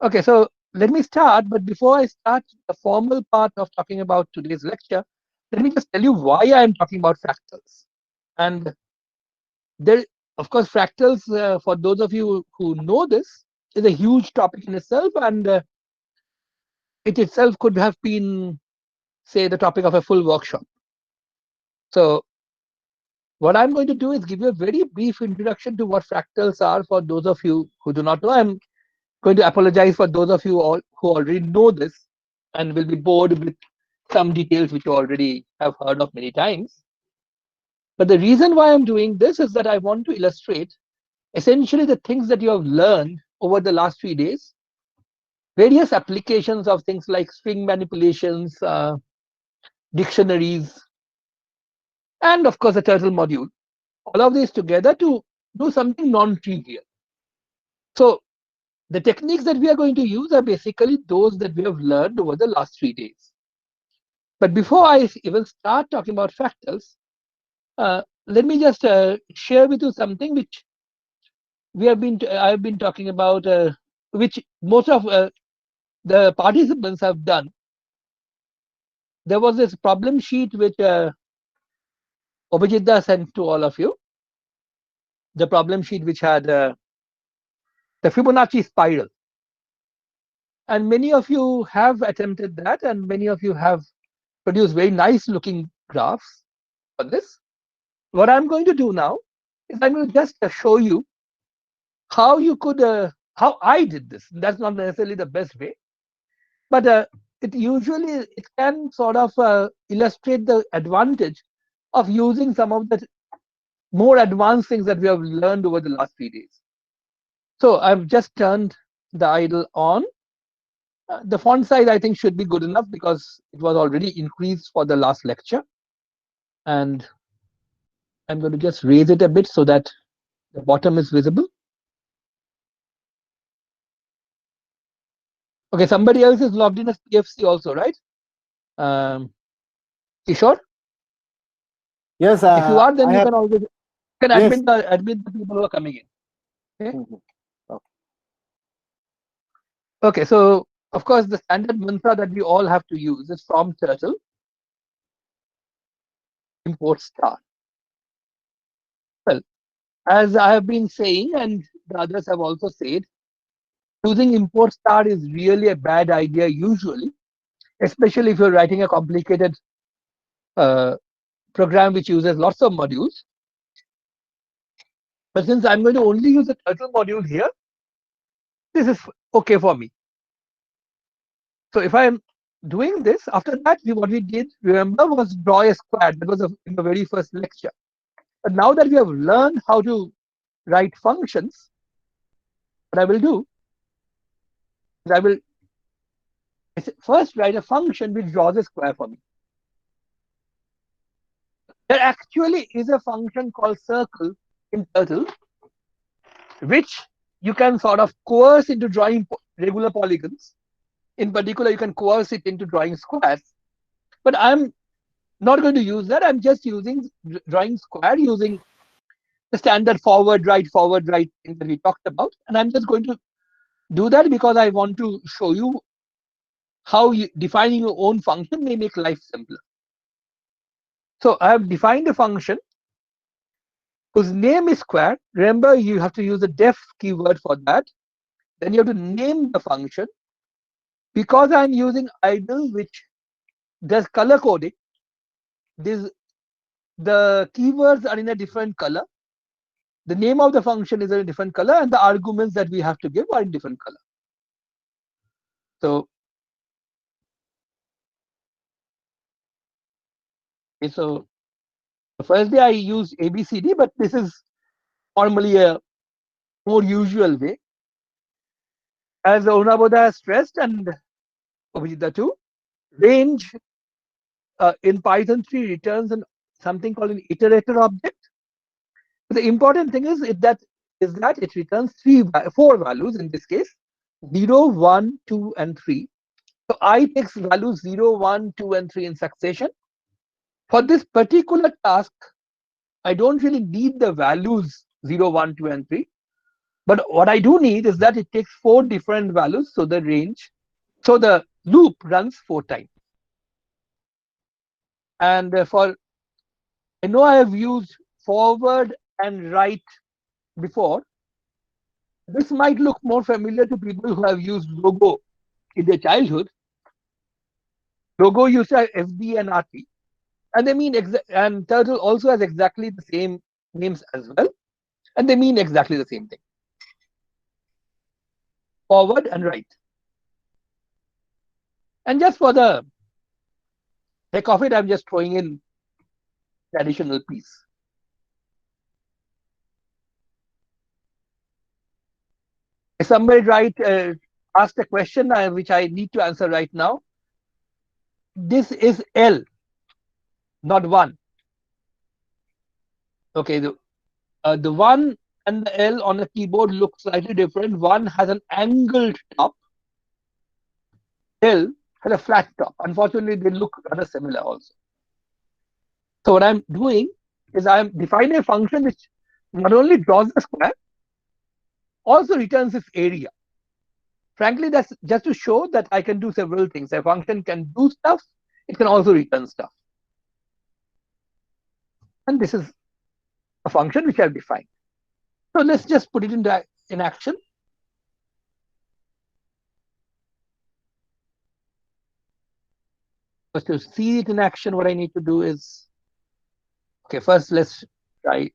Okay, so let me start. But before I start the formal part of talking about today's lecture, let me just tell you why I am talking about fractals. And there, of course, fractals, for those of you who know this, is a huge topic in itself, and it itself could have been, say, the topic of a full workshop. So what I'm going to do is give you a very brief introduction to what fractals are for those of you who do not know. I'm going to apologize for those of you all who already know this and will be bored with some details which you already have heard of many times. But the reason why I'm doing this is that I want to illustrate essentially the things that you have learned over the last 3 days, various applications of things like string manipulations, dictionaries, and of course the turtle module. All of these together to do something non-trivial. So the techniques that we are going to use are basically those that we have learned over the last 3 days. But before I even start talking about fractals, let me just share with you something which I've been talking about, which most of the participants have done. There was this problem sheet which Obhajitda sent to all of you. The problem sheet which had the Fibonacci spiral, and many of you have attempted that, and many of you have produced very nice looking graphs for this. What I'm going to do now is I'm going to just show you how you could, how I did this. That's not necessarily the best way, but it can sort of illustrate the advantage of using some of the more advanced things that we have learned over the last 3 days. So I've just turned the idle on. The font size I think should be good enough because it was already increased for the last lecture, and I'm going to just raise it a bit so that the bottom is visible. Okay, somebody else is logged in as PFC also, right? Kishore? Yes, If you are, then I you have. can always Yes. admit the people who are coming in. Okay. Mhm. Okay. Okay. So of course the standard mantra that we all have to use is from turtle import star. Well, as I have been saying, and the others have also said, using import star is really a bad idea usually, especially if you're writing a complicated uh, program which uses lots of modules. But since I'm going to only use the turtle module here, this is okay for me. So if I'm doing this, after that, what we did, remember, was draw a square. That was in the very first lecture. But now that we have learned how to write functions, what I will do is I will first write a function which draws a square for me. There actually is a function called circle in Turtle, which you can sort of coerce into drawing regular polygons. In particular, you can coerce it into drawing squares. But I'm not going to use that. I'm just using drawing square using the standard forward, right thing that we talked about. And I'm just going to do that because I want to show you how defining your own function may make life simpler. So I have defined a function whose name is square. Remember, you have to use the def keyword for that. Then you have to name the function. Because I'm using idle, which does color coding, the keywords are in a different color. The name of the function is in a different color, and the arguments that we have to give are in different color. So, okay, so the first day I used ABCD, but this is normally a more usual way. As Onaboda has stressed, and Obhijita too, range in Python 3 returns something called an iterator object. But the important thing is that it returns four values in this case: 0, 1, 2, and 3. So I takes values 0, 1, 2, and 3 in succession. For this particular task, I don't really need the values 0, 1, 2, and 3. But what I do need is that it takes 4 different values, so the range, so the loop runs 4 times. And for, I know I have used forward and right before. This might look more familiar to people who have used logo in their childhood. Logo used to have FD and RT, and they mean and turtle also has exactly the same names as well, and they mean exactly the same thing. Forward and right. And just for the heck of it, I'm just throwing in the additional piece. If somebody asked a question which I need to answer right now. This is L, not 1. Okay, the 1 and the L on the keyboard look slightly different. 1 has an angled top. L has a flat top. Unfortunately, they look rather similar also. So what I'm doing is I'm defining a function which not only draws the square, also returns its area. Frankly, that's just to show that I can do several things. A function can do stuff, it can also return stuff. And this is a function which I've defined. So let's just put it in action. But to see it in action, what I need to do is, okay, first let's try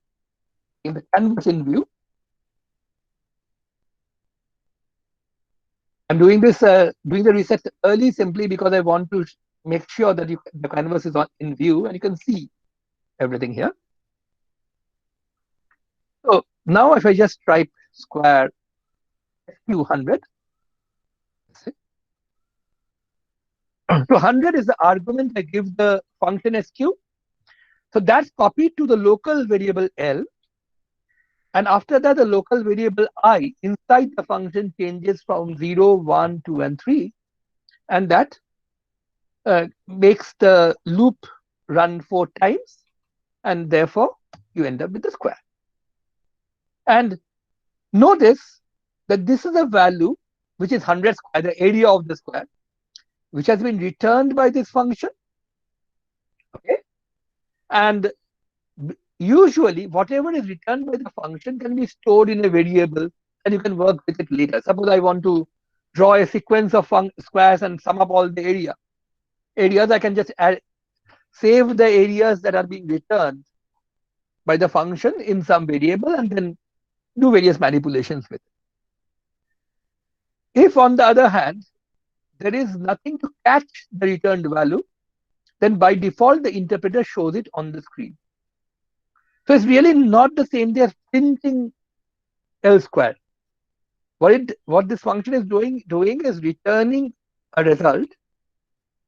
in the canvas in view. I'm doing this, doing the reset early simply because I want to make sure that the canvas is in view and you can see everything here. So now if I just type square SQ100, so 100 is the argument I give the function SQ. So that's copied to the local variable L. And after that, the local variable I inside the function changes from 0, 1, 2, and 3. And that makes the loop run 4 times. And therefore, you end up with the square. And notice that this is a value which is 100 square, the area of the square, which has been returned by this function. Okay. And usually, whatever is returned by the function can be stored in a variable and you can work with it later. Suppose I want to draw a sequence of squares and sum up all the areas, I can just save the areas that are being returned by the function in some variable and then do various manipulations with it. If, on the other hand, there is nothing to catch the returned value, then by default, the interpreter shows it on the screen. So it's really not the same thing as printing L square. What this function is doing is returning a result,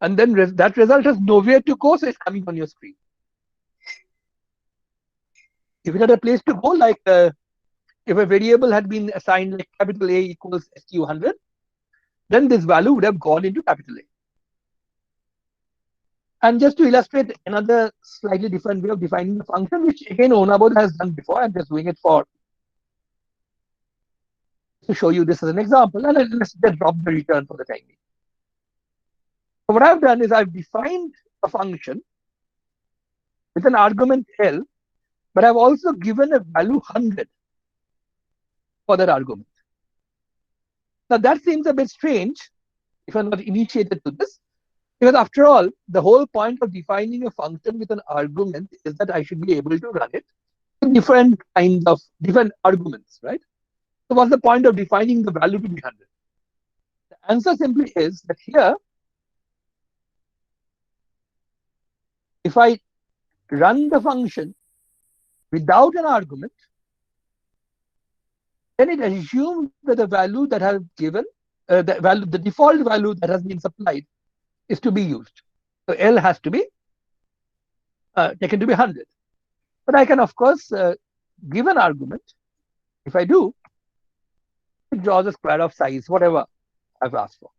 and then that result has nowhere to go, so it's coming on your screen. If it had a place to go, like if a variable had been assigned like capital A equals SQ100, then this value would have gone into capital A. And just to illustrate another slightly different way of defining the function, which again Onabod has done before, I'm just doing it to show you this as an example, and let's just drop the return for the time being. So what I've done is I've defined a function with an argument L, but I've also given a value 100 for that argument. Now that seems a bit strange if I'm not initiated to this, because after all, the whole point of defining a function with an argument is that I should be able to run it with different kinds of different arguments, right? So what's the point of defining the value to be 100? The answer simply is that here, if I run the function without an argument, then it assumes that the value that has given, the default value that has been supplied is to be used. So L has to be taken to be 100. But I can, of course, give an argument. If I do, it draws a square of size, whatever I've asked for.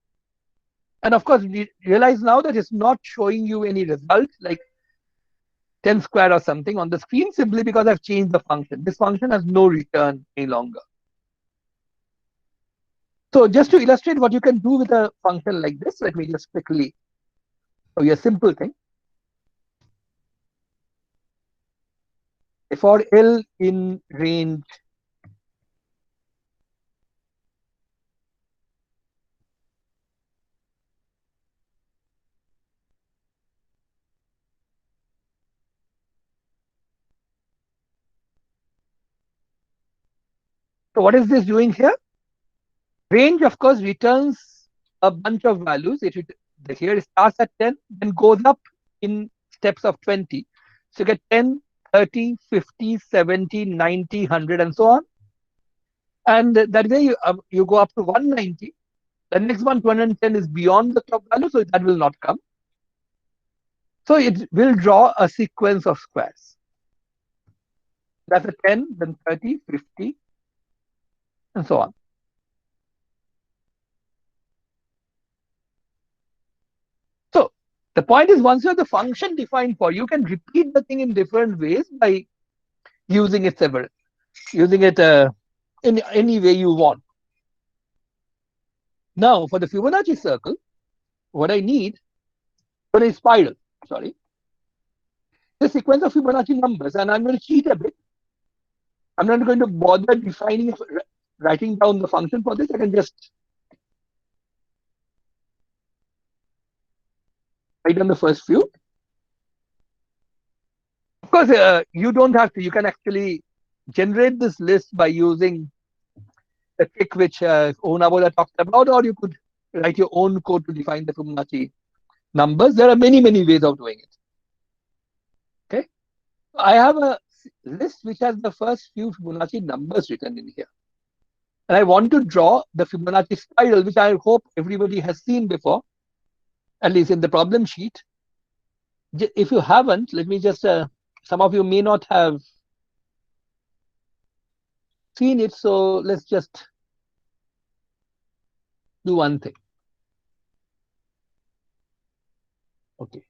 And of course, we realize now that it's not showing you any result like 10 square or something on the screen simply because I've changed the function. This function has no return any longer. So just to illustrate what you can do with a function like this, let me just quickly show you a simple thing. For L in range so what is this doing here? Range, of course, returns a bunch of values. Here it starts at 10, then goes up in steps of 20. So you get 10, 30, 50, 70, 90, 100, and so on. And that way you go up to 190. The next one, 210, is beyond the top value, so that will not come. So it will draw a sequence of squares. That's a 10, then 30, 50, and so on. So the point is, once you have the function defined for, you can repeat the thing in different ways by using it in any way you want. Now, for the Fibonacci circle, what I need for a spiral, sorry, the sequence of Fibonacci numbers, and I'm going to cheat a bit. I'm not going to bother defining, writing down the function for this. I can just write down the first few. Of course, you don't have to. You can actually generate this list by using the trick which Onabola talked about, or you could write your own code to define the Fibonacci numbers. There are many ways of doing it. Okay, I have a list which has the first few Fibonacci numbers written in here, and I want to draw the Fibonacci spiral, which I hope everybody has seen before, at least in the problem sheet. If you haven't, let me just some of you may not have seen it, so let's just do one thing. Okay,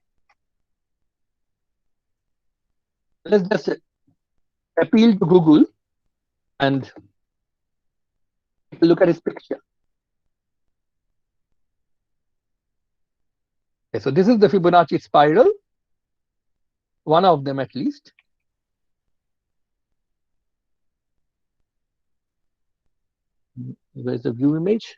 let's just appeal to Google and look at his picture. Okay, so this is the Fibonacci spiral, one of them at least. Where's the view image?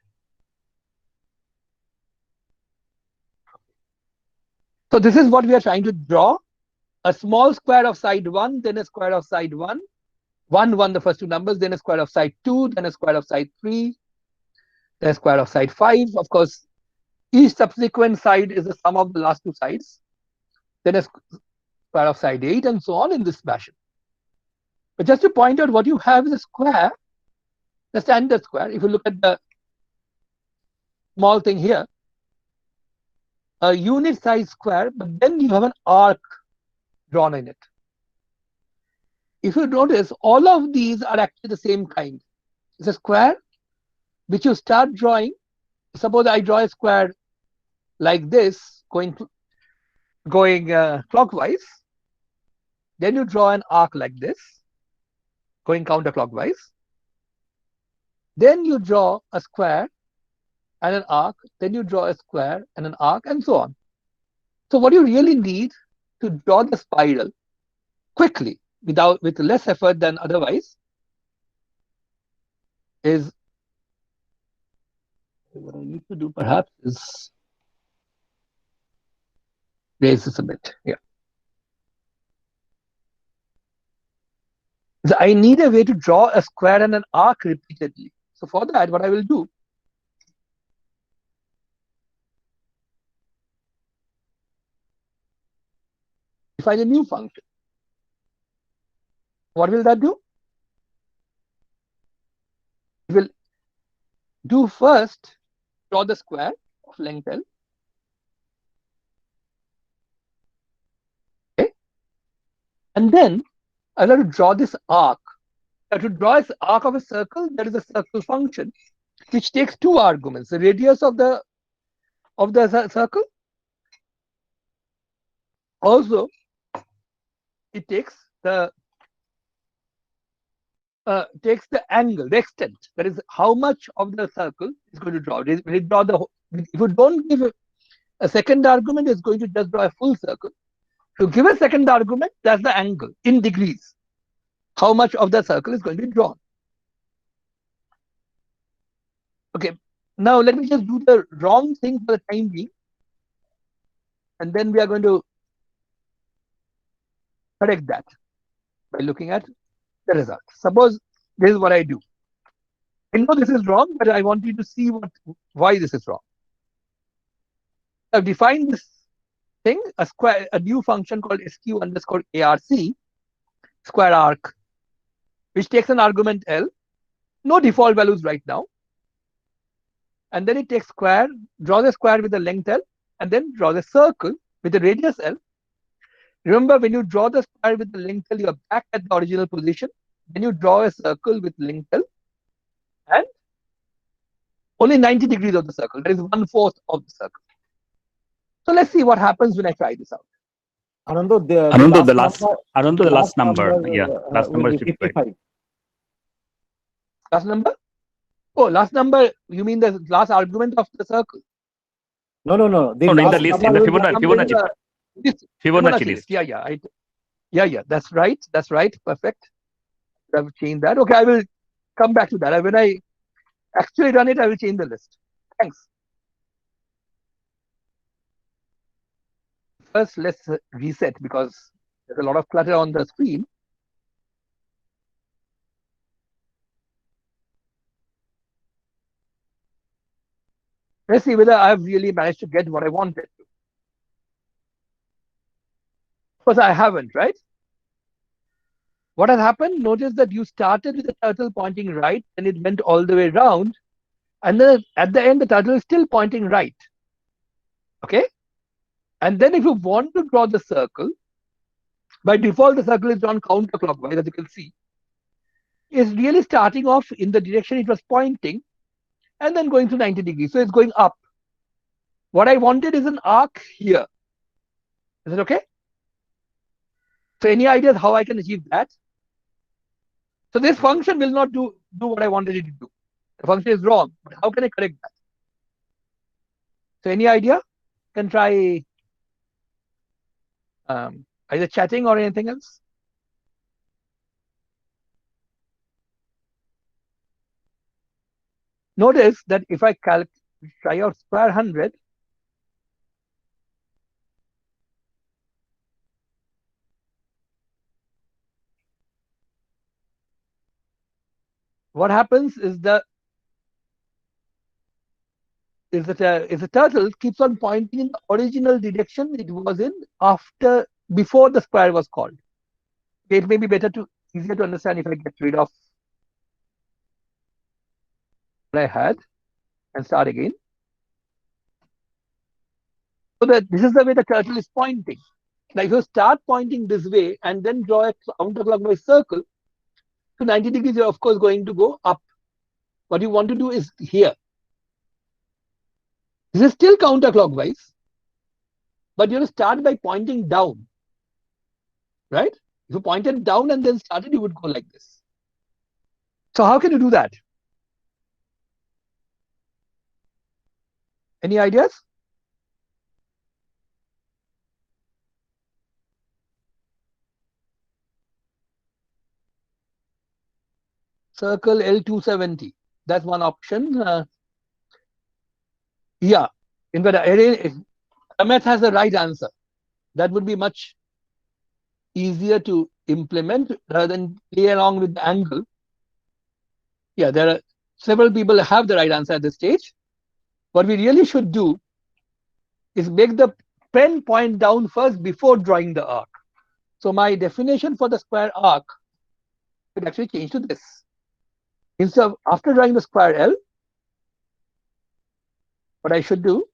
So this is what we are trying to draw: a small square of side 1, then a square of side 1, 1, 1, the first two numbers, then a square of side 2, then a square of side 3, then a square of side 5. Of course, each subsequent side is the sum of the last two sides, then a square of side 8, and so on in this fashion. But just to point out, what you have is a square, the standard square. If you look at the small thing here, a unit size square, but then you have an arc drawn in it. If you notice, all of these are actually the same kind. It's a square which you start drawing. Suppose I draw a square like this, going clockwise. Then you draw an arc like this, going counterclockwise. Then you draw a square and an arc. Then you draw a square and an arc, and so on. So what you really need to draw the spiral quickly, with less effort than otherwise, is what I need to do perhaps is raise this a bit. Yeah. So I need a way to draw a square and an arc repeatedly. So for that, what I will do, define a new function. What will that do? It will do first draw the square of length L. Okay. And then I'll have to draw this arc. Now, to draw an arc of a circle, there is a circle function which takes two arguments: the radius of the circle. Also, it takes the takes the angle, the extent, that is how much of the circle is going to draw. When it draw the, if you don't give a second argument, it's going to just draw a full circle. If you give a second argument, that's the angle in degrees, how much of the circle is going to be drawn. Okay, now let me just do the wrong thing for the time being, and then we are going to correct that by looking at the result. Suppose this is what I do. I know this is wrong, but I want you to see why this is wrong. I've defined this thing, a new function called sq underscore arc, square arc, which takes an argument L, no default values right now, and then it takes square, draws a square with the length L, and then draws a circle with the radius L. Remember, when you draw the square with the length L, you are back at the original position. Then you draw a circle with length L, and only 90 degrees of the circle. That is 1/4 of the circle. So let's see what happens when I try this out. Ananda, the last number. Yeah, last number is 55. Last number? Oh, last number, you mean the last argument of the circle? No. In the list, in the Fibonacci list. Yeah, that's right. Perfect. I've changed that. Okay, I will come back to that. When I actually run it, I will change the list. Thanks. First, let's reset because there's a lot of clutter on the screen. Let's see whether I've really managed to get what I wanted. Of course, I haven't, right? What has happened? Notice that you started with the turtle pointing right, and it went all the way around, and then at the end, the turtle is still pointing right. Okay? And then if you want to draw the circle, by default, the circle is drawn counterclockwise, as you can see. It's really starting off in the direction it was pointing, and then going to 90 degrees. So it's going up. What I wanted is an arc here. Is it okay? So any ideas how I can achieve that? So this function will not do what I wanted it to do. The function is wrong, but how can I correct that? So any idea? Can try either chatting or anything else. Notice that if I try out square 100, what happens is the turtle keeps on pointing in the original direction it was in before the square was called. It may be easier to understand if I get rid of what I had and start again. So that this is the way the turtle is pointing. Now, if you start pointing this way and then draw a counterclockwise circle, to 90 degrees, you're of course going to go up. What you want to do is here. This is still counterclockwise, but you start by pointing down, right? If you pointed down and then started, you would go like this. So how can you do that? Any ideas? Circle L270. That's one option. Yeah, in fact, Ahmed has the right answer. That would be much easier to implement rather than play along with the angle. Yeah, there are several people have the right answer at this stage. What we really should do is make the pen point down first before drawing the arc. So my definition for the square arc would actually change to this. Instead of after drawing the square L, what I should do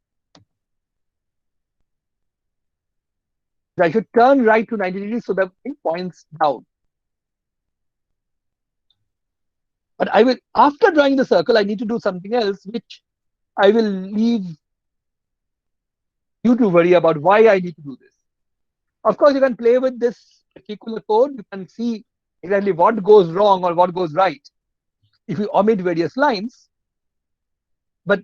is I should turn right to 90 degrees so that it points down. But I will, after drawing the circle, I need to do something else, which I will leave you to worry about why I need to do this. Of course, you can play with this particular code. You can see exactly what goes wrong or what goes right if you omit various lines. But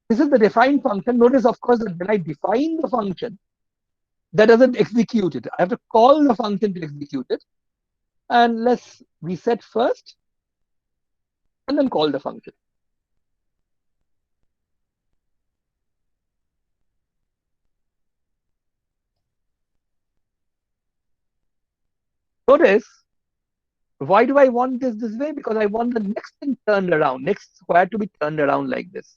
this is the defined function. Notice, of course, that when I define the function, that doesn't execute it. I have to call the function to execute it. And let's reset first and then call the function. Notice, why do I want this way? Because I want the next thing turned around, next square to be turned around like this.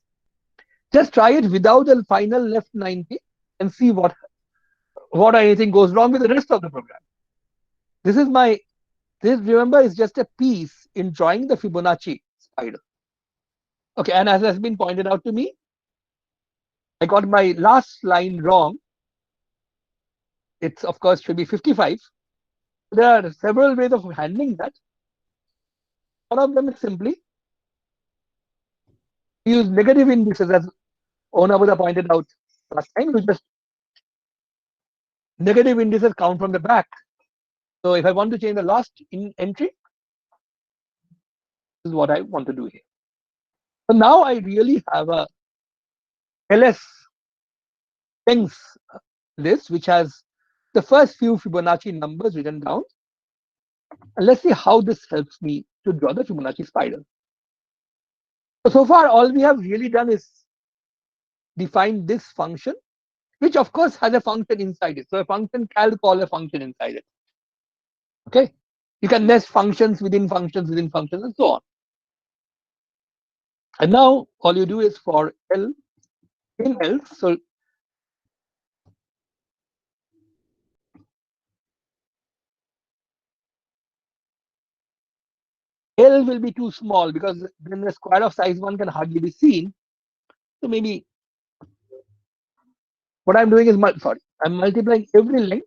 Just try it without the final left 90 and see what anything goes wrong with the rest of the program. This remember is just a piece in drawing the Fibonacci spider. Okay, and as has been pointed out to me, I got my last line wrong. It's of course should be 55. There are several ways of handling that. One of them is simply use negative indices, as Onabudha pointed out last time. You just negative indices count from the back. So if I want to change the last entry, this is what I want to do here. So now I really have a LS things list which has the first few Fibonacci numbers written down. And let's see how this helps me to draw the Fibonacci spiral. So far, all we have really done is define this function, which of course has a function inside it. So a function can call a function inside it. Okay, you can nest functions within functions within functions and so on. And now all you do is for L in else. So L will be too small because then the square of size 1 can hardly be seen. So maybe what I'm doing is I'm multiplying every length,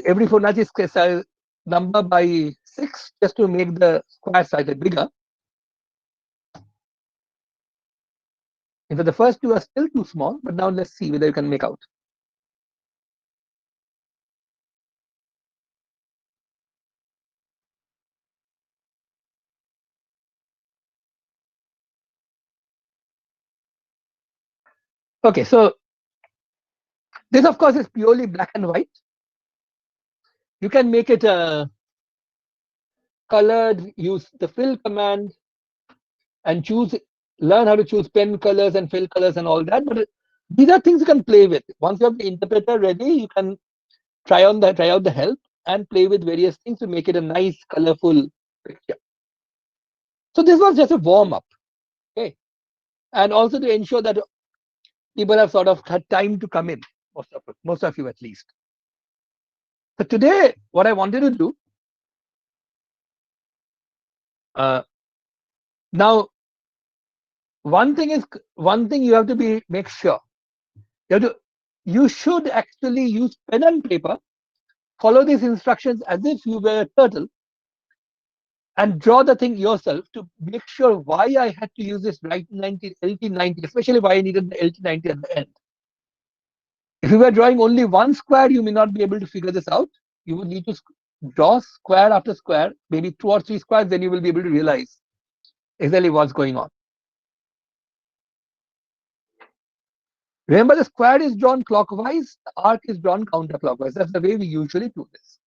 every Fibonacci number by 6 just to make the square size bigger. In fact, the first two are still too small, but now let's see whether you can make out. Okay, so this of course is purely black and white. You can make it colored, use the fill command and learn how to choose pen colors and fill colors and all that. But these are things you can play with. Once you have the interpreter ready, you can try out the help and play with various things to make it a nice, colorful picture. So this was just a warm up, okay, and also to ensure that people have sort of had time to come in, most of you at least. So today, what I wanted to do, now, one thing you have to make sure you should actually use pen and paper, follow these instructions as if you were a turtle, and draw the thing yourself to make sure why I had to use this LT90, especially why I needed the LT90 at the end. If you were drawing only one square, you may not be able to figure this out. You would need to draw square after square, maybe 2 or 3 squares, then you will be able to realize exactly what's going on. Remember, the square is drawn clockwise, the arc is drawn counterclockwise. That's the way we usually do this.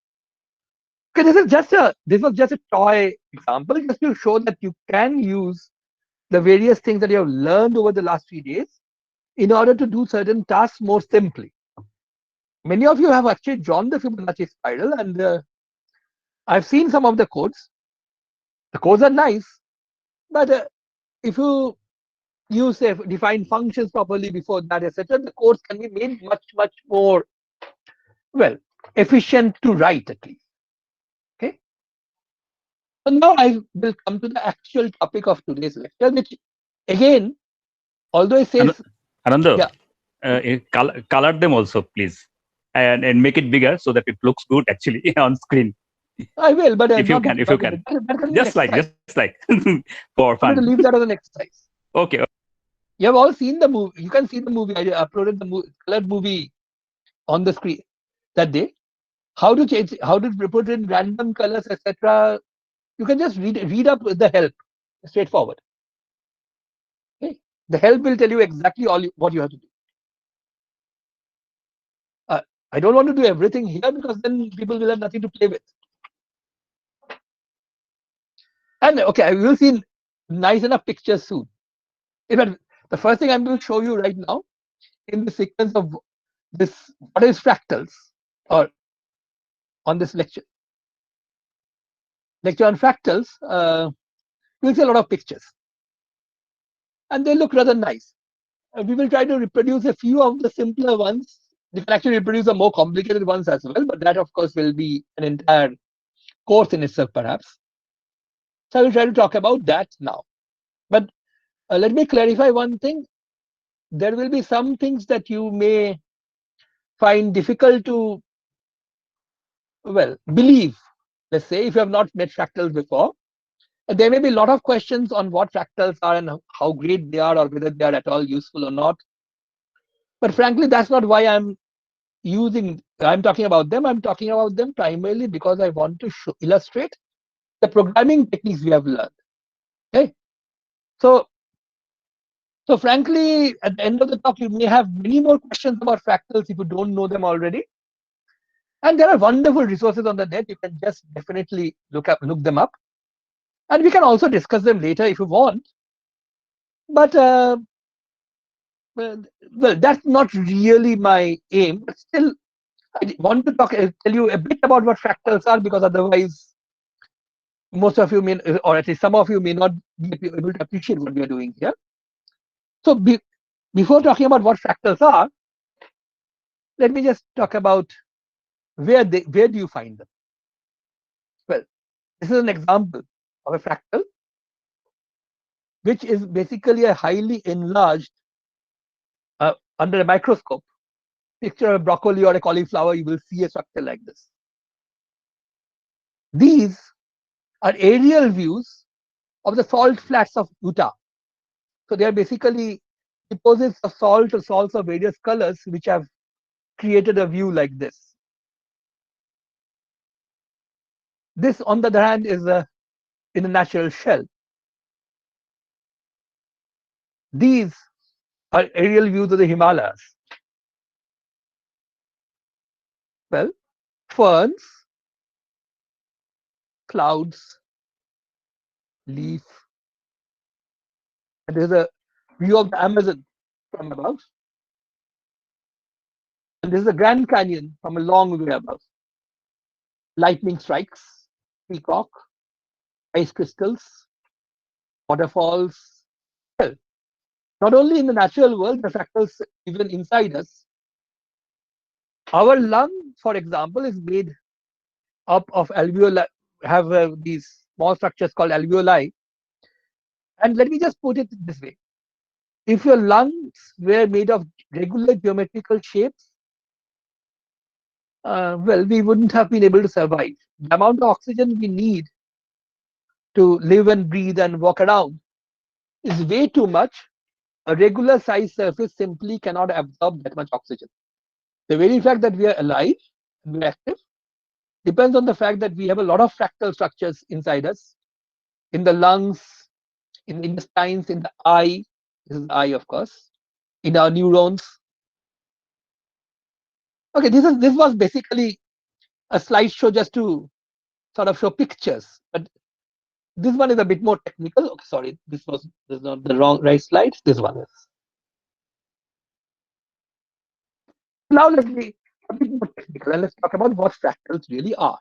Okay, this was just a toy example, just to show that you can use the various things that you have learned over the last 3 days in order to do certain tasks more simply. Many of you have actually drawn the Fibonacci spiral, and I've seen some of the codes. The codes are nice, but if you use define functions properly before that, etc., the codes can be made much more efficient to write, at least. Okay. So now I will come to the actual topic of today's lecture, which again, although it says Ananda, color them also, please, and make it bigger so that it looks good actually on screen. I will, but if you can, that just like for fun. I'm going to leave that as an exercise. Okay. You have all seen the movie. You can see the movie. I uploaded the colored movie on the screen that day. how to change, how to put in random colors, etc. You can just read up the help, straightforward. Okay? The help will tell you exactly what you have to do. I don't want to do everything here because then people will have nothing to play with. And okay, we will see nice enough pictures soon. In fact, the first thing I'm going to show you right now in the sequence of this, what is fractals, or on this lecture on fractals, you'll see a lot of pictures, and they look rather nice. We will try to reproduce a few of the simpler ones. We can actually reproduce the more complicated ones as well, but that, of course, will be an entire course in itself, perhaps. So I will try to talk about that now. But let me clarify one thing. There will be some things that you may find difficult to, well, believe. Let's say if you have not met fractals before, there may be a lot of questions on what fractals are and how great they are, or whether they are at all useful or not. But frankly, that's not why I'm talking about them. I'm talking about them primarily because I want to illustrate the programming techniques we have learned. Okay, so frankly, at the end of the talk, you may have many more questions about fractals if you don't know them already. And there are wonderful resources on the net. You can just definitely look them up, and we can also discuss them later if you want. But well, that's not really my aim. But still, I want to tell you a bit about what fractals are, because otherwise, most of you may, or at least some of you may not be able to appreciate what we are doing here. So before talking about what fractals are, let me just talk about where do you find them. Well, this is an example of a fractal, which is basically a highly enlarged, under a microscope, picture of a broccoli or a cauliflower, you will see a structure like this. These are aerial views of the salt flats of Utah. So they are basically deposits of salt or salts of various colors which have created a view like this. This, on the other hand, is in a natural shell. These are aerial views of the Himalayas. Well, ferns, clouds, leaf, and there's a view of the Amazon from above. And this is the Grand Canyon from a long way above. Lightning strikes, peacock, ice crystals, waterfalls. Well, not only in the natural world, the fractals even inside us. Our lung, for example, is made up of alveoli, have these small structures called alveoli. And let me just put it this way. If your lungs were made of regular geometrical shapes, well, we wouldn't have been able to survive. The amount of oxygen we need to live and breathe and walk around is way too much. A regular size surface simply cannot absorb that much oxygen. The very fact that we are alive and we're active depends on the fact that we have a lot of fractal structures inside us, in the lungs, in the intestines, in the eye. This is the eye, of course, in our neurons. Okay, this was basically a slideshow just to sort of show pictures, but this one is a bit more technical. Okay, sorry, this is not the right slide. This one is. Now let me a bit more technical, and let's talk about what fractals really are.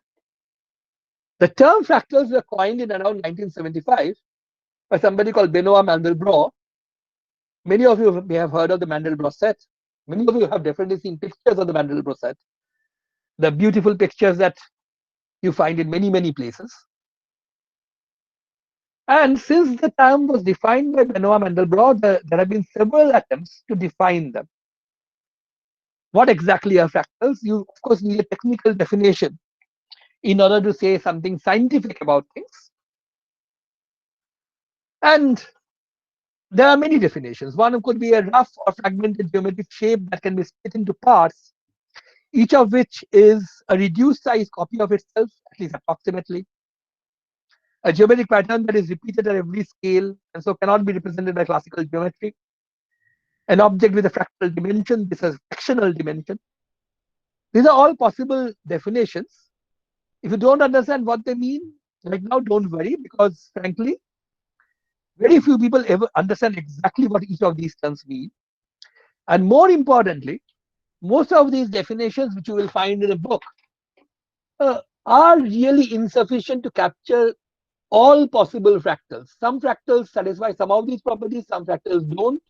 The term fractals were coined in around 1975 by somebody called Benoit Mandelbrot. Many of you may have heard of the Mandelbrot set. Many of you have definitely seen pictures of the Mandelbrot set. The beautiful pictures that you find in many, many places. And since the term was defined by Benoit Mandelbrot, there have been several attempts to define them. What exactly are fractals? You, of course, need a technical definition in order to say something scientific about things. And there are many definitions. One could be a rough or fragmented geometric shape that can be split into parts each of which is a reduced size copy of itself, at least approximately. A geometric pattern that is repeated at every scale and so cannot be represented by classical geometry. An object with a fractal dimension, this is fractional dimension. These are all possible definitions. If you don't understand what they mean right now, don't worry, because frankly, very few people ever understand exactly what each of these terms mean. And more importantly, most of these definitions which you will find in the book are really insufficient to capture all possible fractals. Some fractals satisfy some of these properties, some fractals don't.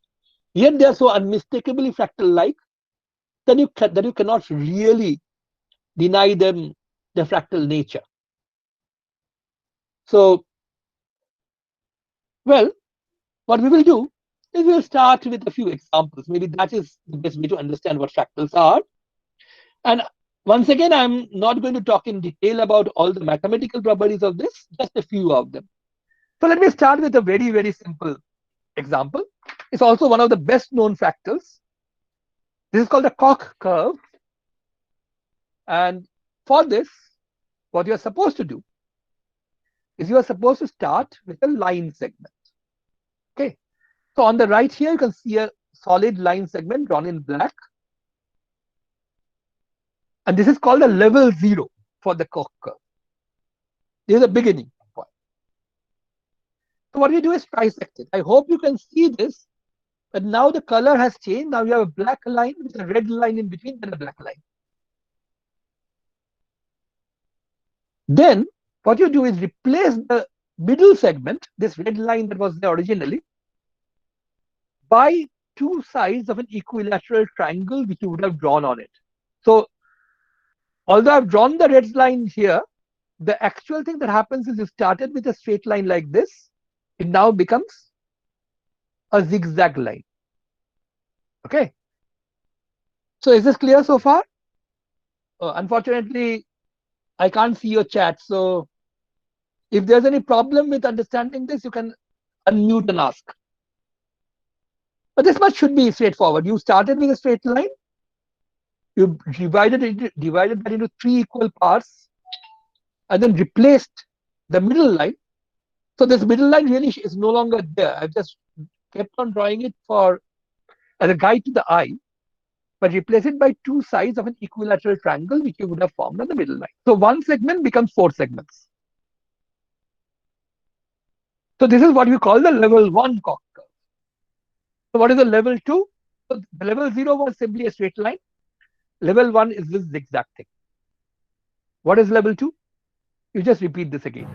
Yet they are so unmistakably fractal-like that you cannot really deny them their fractal nature. So, well, what we will do is we'll start with a few examples. Maybe that is the best way to understand what fractals are. And once again, I'm not going to talk in detail about all the mathematical properties of this, just a few of them. So let me start with a very, very simple example. It's also one of the best known fractals. This is called the Koch curve. And for this, what you're supposed to do is you are supposed to start with a line segment. Okay. So on the right here, you can see a solid line segment drawn in black. And this is called a level 0 for the Koch curve. This is the beginning point. So what we do is trisect it. I hope you can see this, but now the color has changed. Now you have a black line with a red line in between and a black line. Then what you do is replace the middle segment, this red line that was there originally, by two sides of an equilateral triangle which you would have drawn on it. So although I've drawn the red line here, the actual thing that happens is you started with a straight line like this. It now becomes a zigzag line. Okay. So is this clear so far? Unfortunately, I can't see your chat. So if there's any problem with understanding this, you can unmute and ask. But this much should be straightforward. You started with a straight line. You divided that into 3 equal parts and then replaced the middle line. So this middle line really is no longer there. I've just kept on drawing it as a guide to the eye, but replace it by two sides of an equilateral triangle which you would have formed on the middle line. So one segment becomes 4 segments. So this is what we call the level 1 Koch curve. So what is the level 2? So the level 0 was simply a straight line. Level 1 is this zigzag thing. What is level 2? You just repeat this again.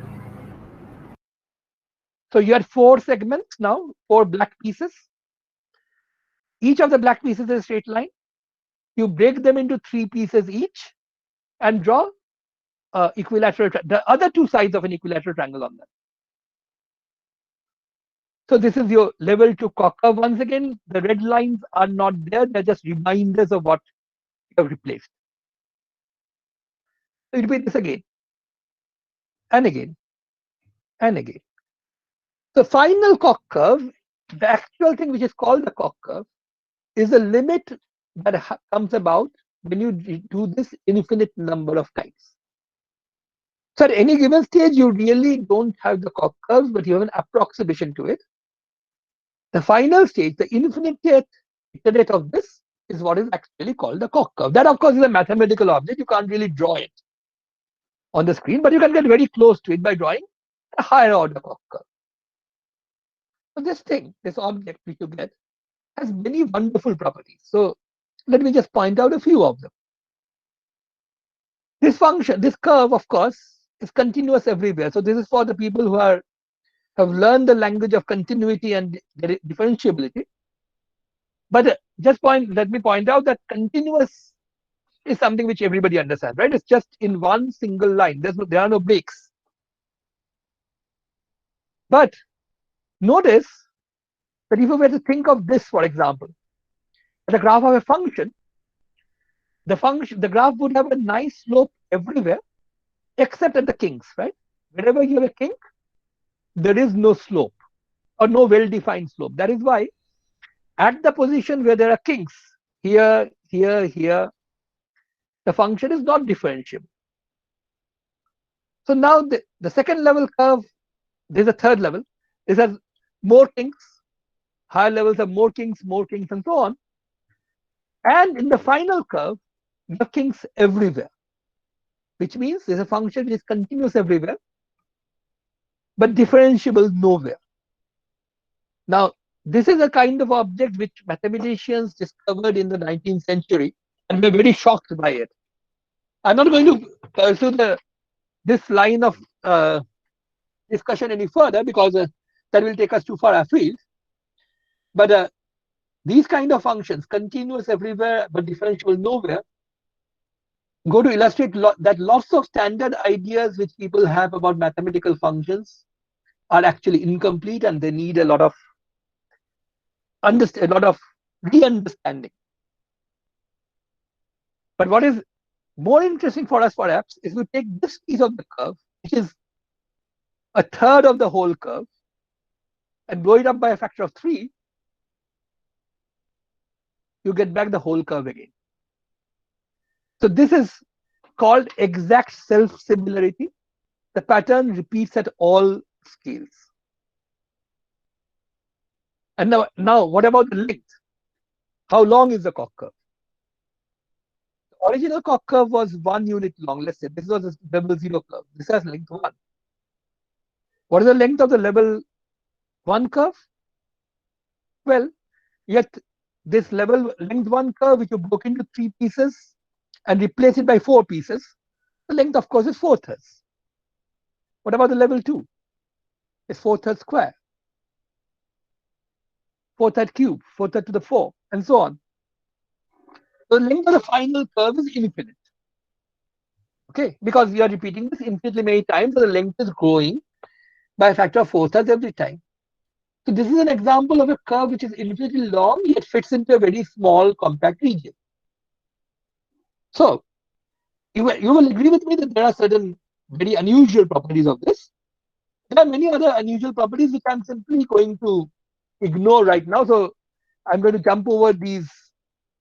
So you had 4 segments now, 4 black pieces. Each of the black pieces is a straight line. You break them into 3 pieces each and draw equilateral, the other 2 sides of an equilateral triangle on them. So this is your level 2 Koch curve. Once again, the red lines are not there. They're just reminders of what you have replaced. So you repeat this again and again and again. The final Koch curve, the actual thing which is called the Koch curve, is a limit that comes about when you do this infinite number of times. So at any given stage, you really don't have the Koch curves, but you have an approximation to it. The final stage, the infinite iterate of this, is what is actually called the Koch curve. That, of course, is a mathematical object. You can't really draw it on the screen, but you can get very close to it by drawing a higher order Koch curve. So this thing, this object which you get, has many wonderful properties. So let me just point out a few of them. This function, this curve, of course, is continuous everywhere. So this is for the people who have learned the language of continuity and differentiability. But let me point out that continuous is something which everybody understands, right? It's just in one single line. There are no breaks. But notice that if you were to think of this, for example, the graph of a function, the graph would have a nice slope everywhere, except at the kinks, right? Wherever you have a kink, there is no slope or no well-defined slope. That is why at the position where there are kinks, here, here, here, the function is not differentiable. So now the second level curve, there's a third level. This has more kinks, higher levels have more kinks, and so on. And in the final curve, you have kinks everywhere, which means there's a function which is continuous everywhere, but differentiable nowhere. Now, this is a kind of object which mathematicians discovered in the 19th century, and were very shocked by it. I'm not going to pursue this line of discussion any further because that will take us too far afield. But these kind of functions, continuous everywhere but differentiable nowhere, go to illustrate that lots of standard ideas which people have about mathematical functions are actually incomplete, and they need a lot of re-understanding. But what is more interesting for us perhaps is to take this piece of the curve, which is a third of the whole curve, and blow it up by a factor of 3, you get back the whole curve again. So this is called exact self-similarity. The pattern repeats at all scales. And now what about the length? How long is the Koch curve? The original Koch curve was 1 unit long. Let's say this was a level 0 curve. This has length 1. What is the length of the level 1 curve? Well, yet this level length 1 curve, which you broke into 3 pieces and replace it by 4 pieces, the length, of course, is 4/3. What about the level 2? It's 4/3 square, 4/3 cube, 4/3 to the 4, and so on. So the length of the final curve is infinite. Okay, because you are repeating this infinitely many times, so the length is growing by a factor of 4/3 every time. So this is an example of a curve which is infinitely long, yet fits into a very small compact region. So you will agree with me that there are certain very unusual properties of this. There are many other unusual properties which I'm simply going to ignore right now. So I'm going to jump over these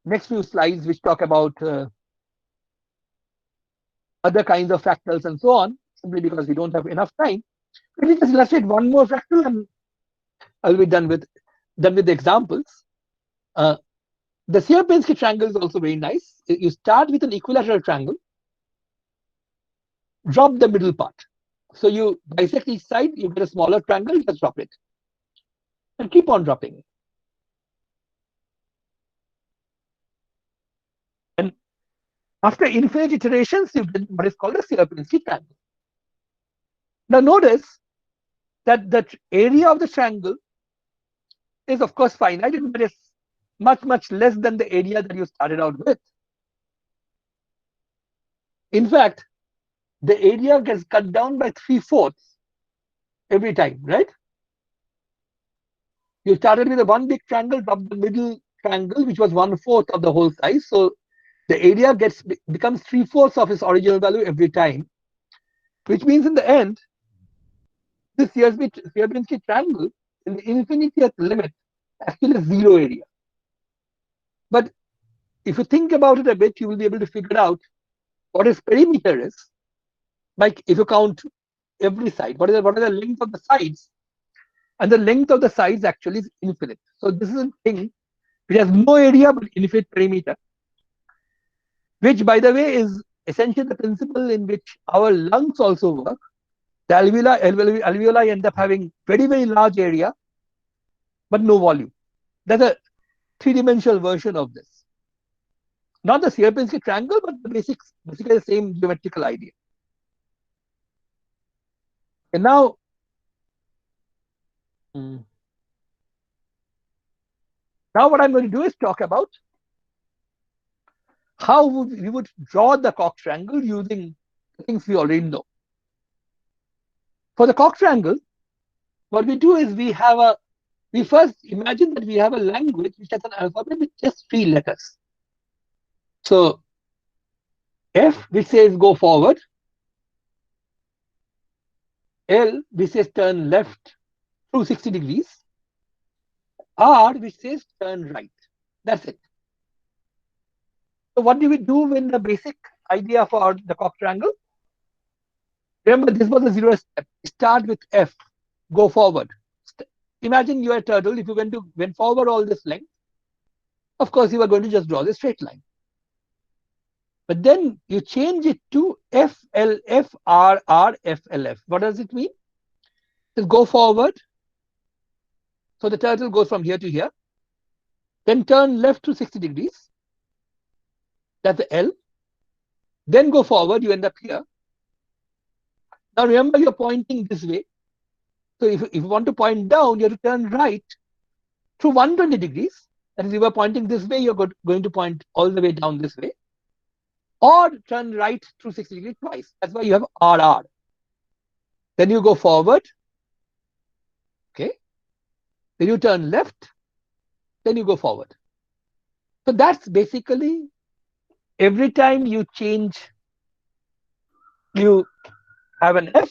next few slides which talk about other kinds of fractals and so on, simply because we don't have enough time. Let me just illustrate one more fractal and I'll be done with the examples. The Sierpinski triangle is also very nice. You start with an equilateral triangle, drop the middle part. So you bisect each side, you get a smaller triangle, just drop it. And keep on dropping it. And after infinite iterations, you get what is called a Sierpinski triangle. Now notice that the area of the triangle is of course finite, but it's much less than the area that you started out with. In fact, the area gets cut down by 3/4 every time, right? You started with a one big triangle, dropped the middle triangle, which was 1/4 of the whole size. So the area becomes 3/4 of its original value every time, which means in the end, this Sierpinski triangle in the infinitieth limit actually has 0 area. But if you think about it a bit, you will be able to figure out what its perimeter is. Like if you count every side, what is the length of the sides? And the length of the sides actually is infinite. So this is a thing which has no area but infinite perimeter, which by the way is essentially the principle in which our lungs also work. The alveoli end up having very large area but no volume. That's a 3-dimensional version of this. Not the Sierpinski triangle, but the basically the same geometrical idea. And now what I'm going to do is talk about how we would draw the Koch triangle using the things we already know. For the Koch triangle, what we do is we first imagine that we have a language which has an alphabet with just 3 letters. So F, which says go forward, L, which says turn left through 60 degrees, R, which says turn right. That's it. So what do we do when the basic idea for the cock triangle? Remember, this was the 0 step. Start with F, go forward. Imagine you are a turtle. If you went forward all this length, of course, you are going to just draw the straight line. But then you change it to FLF, RR, FLF. What does it mean? Just go forward. So the turtle goes from here to here. Then turn left to 60 degrees. That's the L. Then go forward, you end up here. Now remember, you're pointing this way. So if you want to point down, you have to turn right to 120 degrees. That is, if you are pointing this way, you're going to point all the way down this way. Or turn right to 60 degrees twice. That's why you have RR. Then you go forward. Okay. Then you turn left. Then you go forward. So that's basically every time you change, you have an F,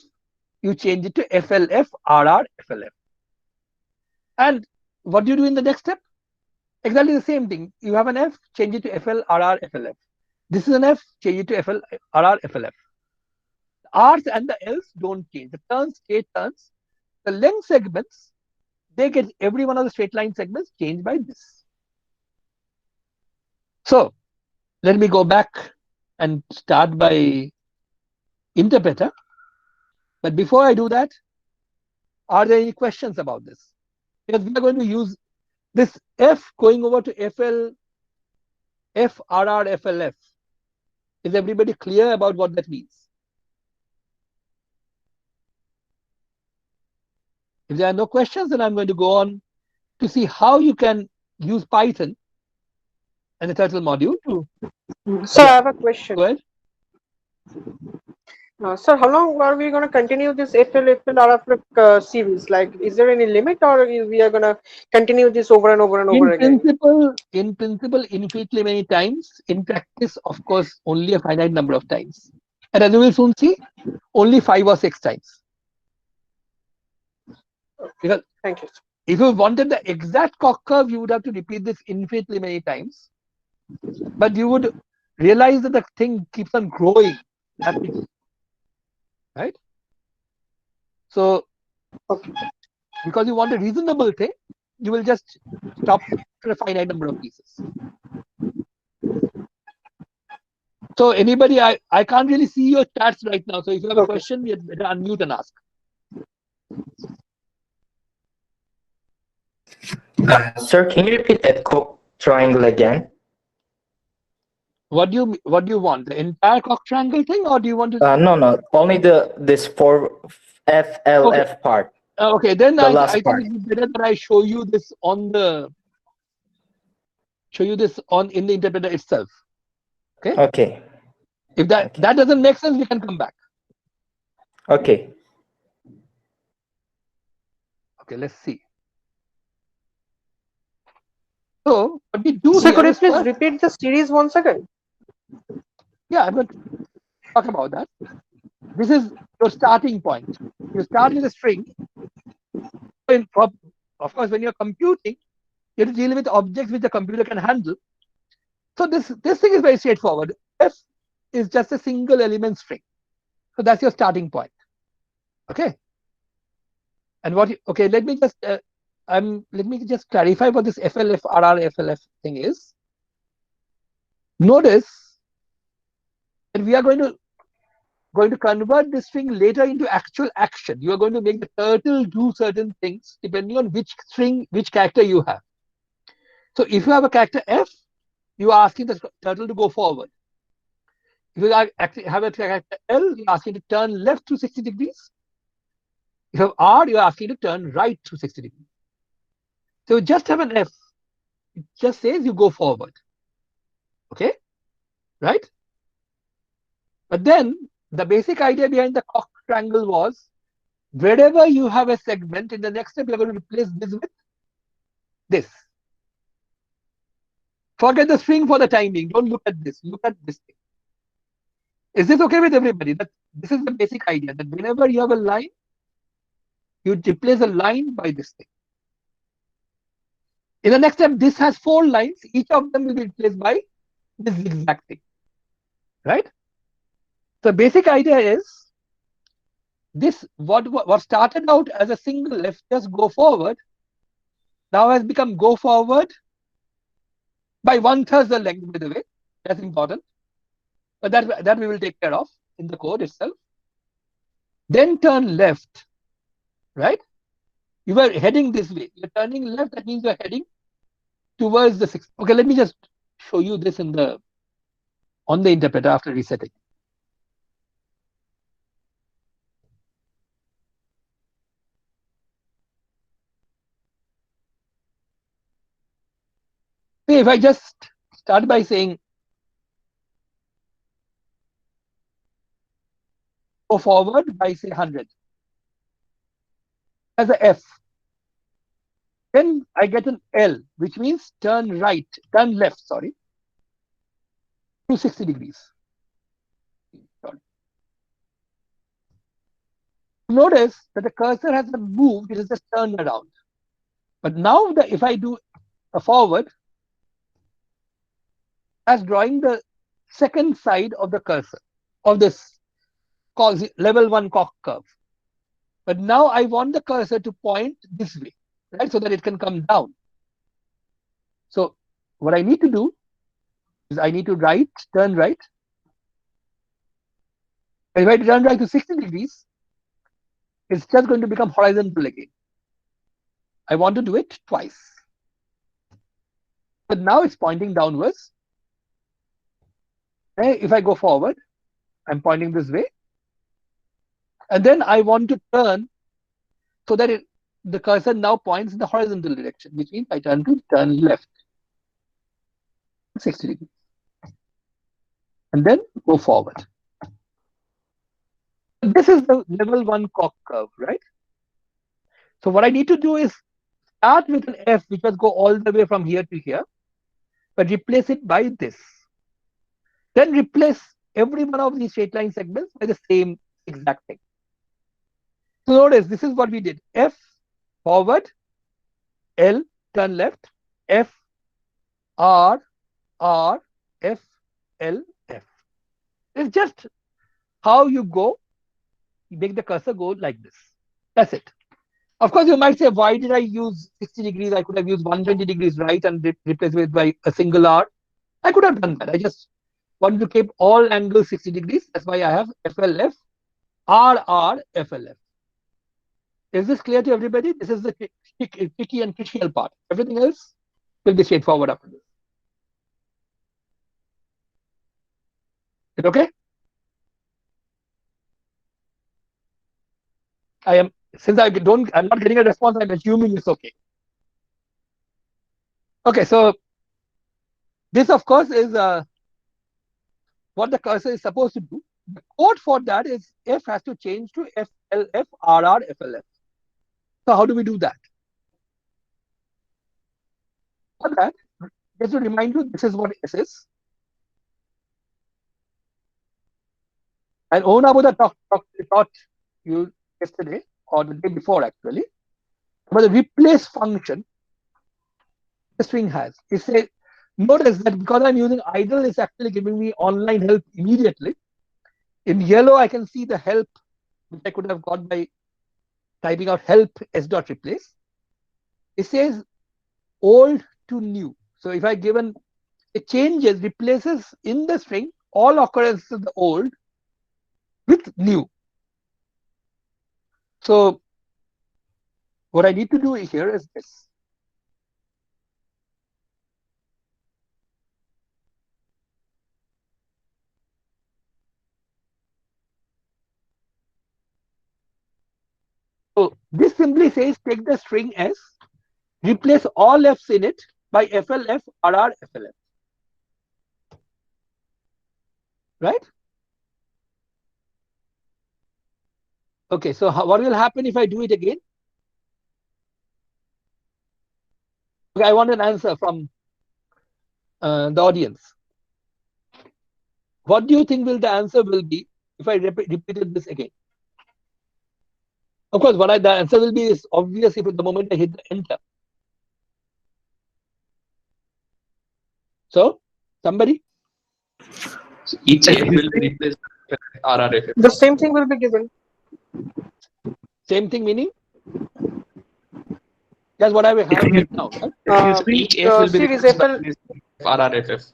you change it to FLF, RR, FLF. And what do you do in the next step? Exactly the same thing. You have an F, change it to FL, RR, FLF. This is an F, change it to FL, RR, FLF. The R's and the L's don't change. The turns stay turns. The length segments, they get every one of the straight line segments changed by this. So let me go back and start by interpreter. But before I do that, are there any questions about this? Because we are going to use this F going over to FL, FRR, FLF. Is everybody clear about what that means? If there are no questions, then I'm going to go on to see how you can use Python and the turtle module to. Sir, I have a question. Go ahead. Sir, how long are we going to continue this FL series? Like, is there any limit, or we are going to continue this over and over and over again? In principle, infinitely many times. In practice, of course, only a finite number of times. And as you will soon see, only 5 or 6 times. Because thank you. If you wanted the exact cock curve, you would have to repeat this infinitely many times. But you would realize that the thing keeps on growing rapidly. Right? So, because you want a reasonable thing, you will just stop for a finite number of pieces. So, anybody, I can't really see your chats right now. So, if you have a question, you better unmute and ask. Sir, can you repeat that cock triangle again? What do you want? The entire cock triangle thing, or do you want to? No, only this FLF part. Okay, then I think part. it's better that I show you this in the interpreter itself. Okay. Okay. If that doesn't make sense, we can come back. Okay. Okay, let's see. So what we do So here could you is please first, repeat the series once again? Yeah, I'm going to talk about that. This is your starting point. You start with a string. Of course, when you're computing, you have to deal with objects which the computer can handle. So this thing is very straightforward. F is just a single element string. So that's your starting point. Okay. And let me just clarify what this FLF, RR, FLF thing is. Notice that we are going to convert this string later into actual action. You are going to make the turtle do certain things depending on which character you have. So if you have a character F, you are asking the turtle to go forward. If you have a character L, you're asking to turn left to 60 degrees. If you have R, you're asking to turn right to 60 degrees. So you just have an F. It just says you go forward. Okay? Right? But then the basic idea behind the cock triangle was, wherever you have a segment, in the next step, you're going to replace this with this. Forget the string for the time being. Don't look at this. Look at this thing. Is this okay with everybody? That this is the basic idea, that whenever you have a line, you replace a line by this thing. In the next step, this has 4 lines. Each of them will be replaced by this exact thing. Right? The basic idea is this: what started out as a single F, just go forward, now has become go forward by 1/3 the length, by the way. That's important. But that we will take care of in the code itself. Then turn left, right? You were heading this way. You're turning left, that means you're heading towards the 6. Okay, let me just show you this on the interpreter after resetting. See, if I just start by saying go forward by say 100 as a F, then I get an L, which means turn left, sorry, to 60 degrees. Sorry. Notice that the cursor hasn't moved, it is just turned around. But now if I do a forward, as drawing the second side of the cursor of this level 1 cock curve. But now I want the cursor to point this way, right, so that it can come down. So what I need to do is I need to turn right. If I turn right to 60 degrees, it's just going to become horizontal again. I want to do it twice. But now it's pointing downwards. If I go forward, I'm pointing this way. And then I want to turn so that the cursor now points in the horizontal direction, which means I turn left 60 degrees. And then go forward. This is the level 1 cock curve, right? So what I need to do is start with an F, which must go all the way from here to here, but replace it by this. Then replace every one of these straight line segments by the same exact thing. So notice this is what we did. F, forward, L, turn left, F, R, F, L, F. It's just how you go, you make the cursor go like this. That's it. Of course, you might say, why did I use 60 degrees? I could have used 120 degrees right and replace it by a single R. I could have done that. I just wanted to keep all angles 60 degrees. That's why I have FLF, RR, FLF. Is this clear to everybody? This is the tricky and critical part. Everything else will be straightforward after this. Is it okay? Since I'm not getting a response, I'm assuming it's okay. Okay, so this, of course, is what the cursor is supposed to do. The code for that is F has to change to FLF, RR, FLF. So how do we do that? For that, just to remind you, this is what S is. And Ona Buddha taught you yesterday, or the day before actually, about the replace function the string has. It says, notice that because I'm using idle, it's actually giving me online help immediately. In yellow, I can see the help which I could have got by typing out help s.replace. It says old to new. So if I given it changes, replaces in the string all occurrences of the old with new. So what I need to do here is this. So this simply says take the string S, replace all F's in it by FLF, RR, FLF. Right? Okay, so what will happen if I do it again? Okay, I want an answer from the audience. What do you think the answer will be if I repeated this again? Of course, the answer will be is obvious if at the moment I hit the enter. So, somebody? So each F will be replaced RRFF. The same thing will be given. Same thing meaning? That's what I have right now. Right? Each F will be series replaced by FL. this RRFF.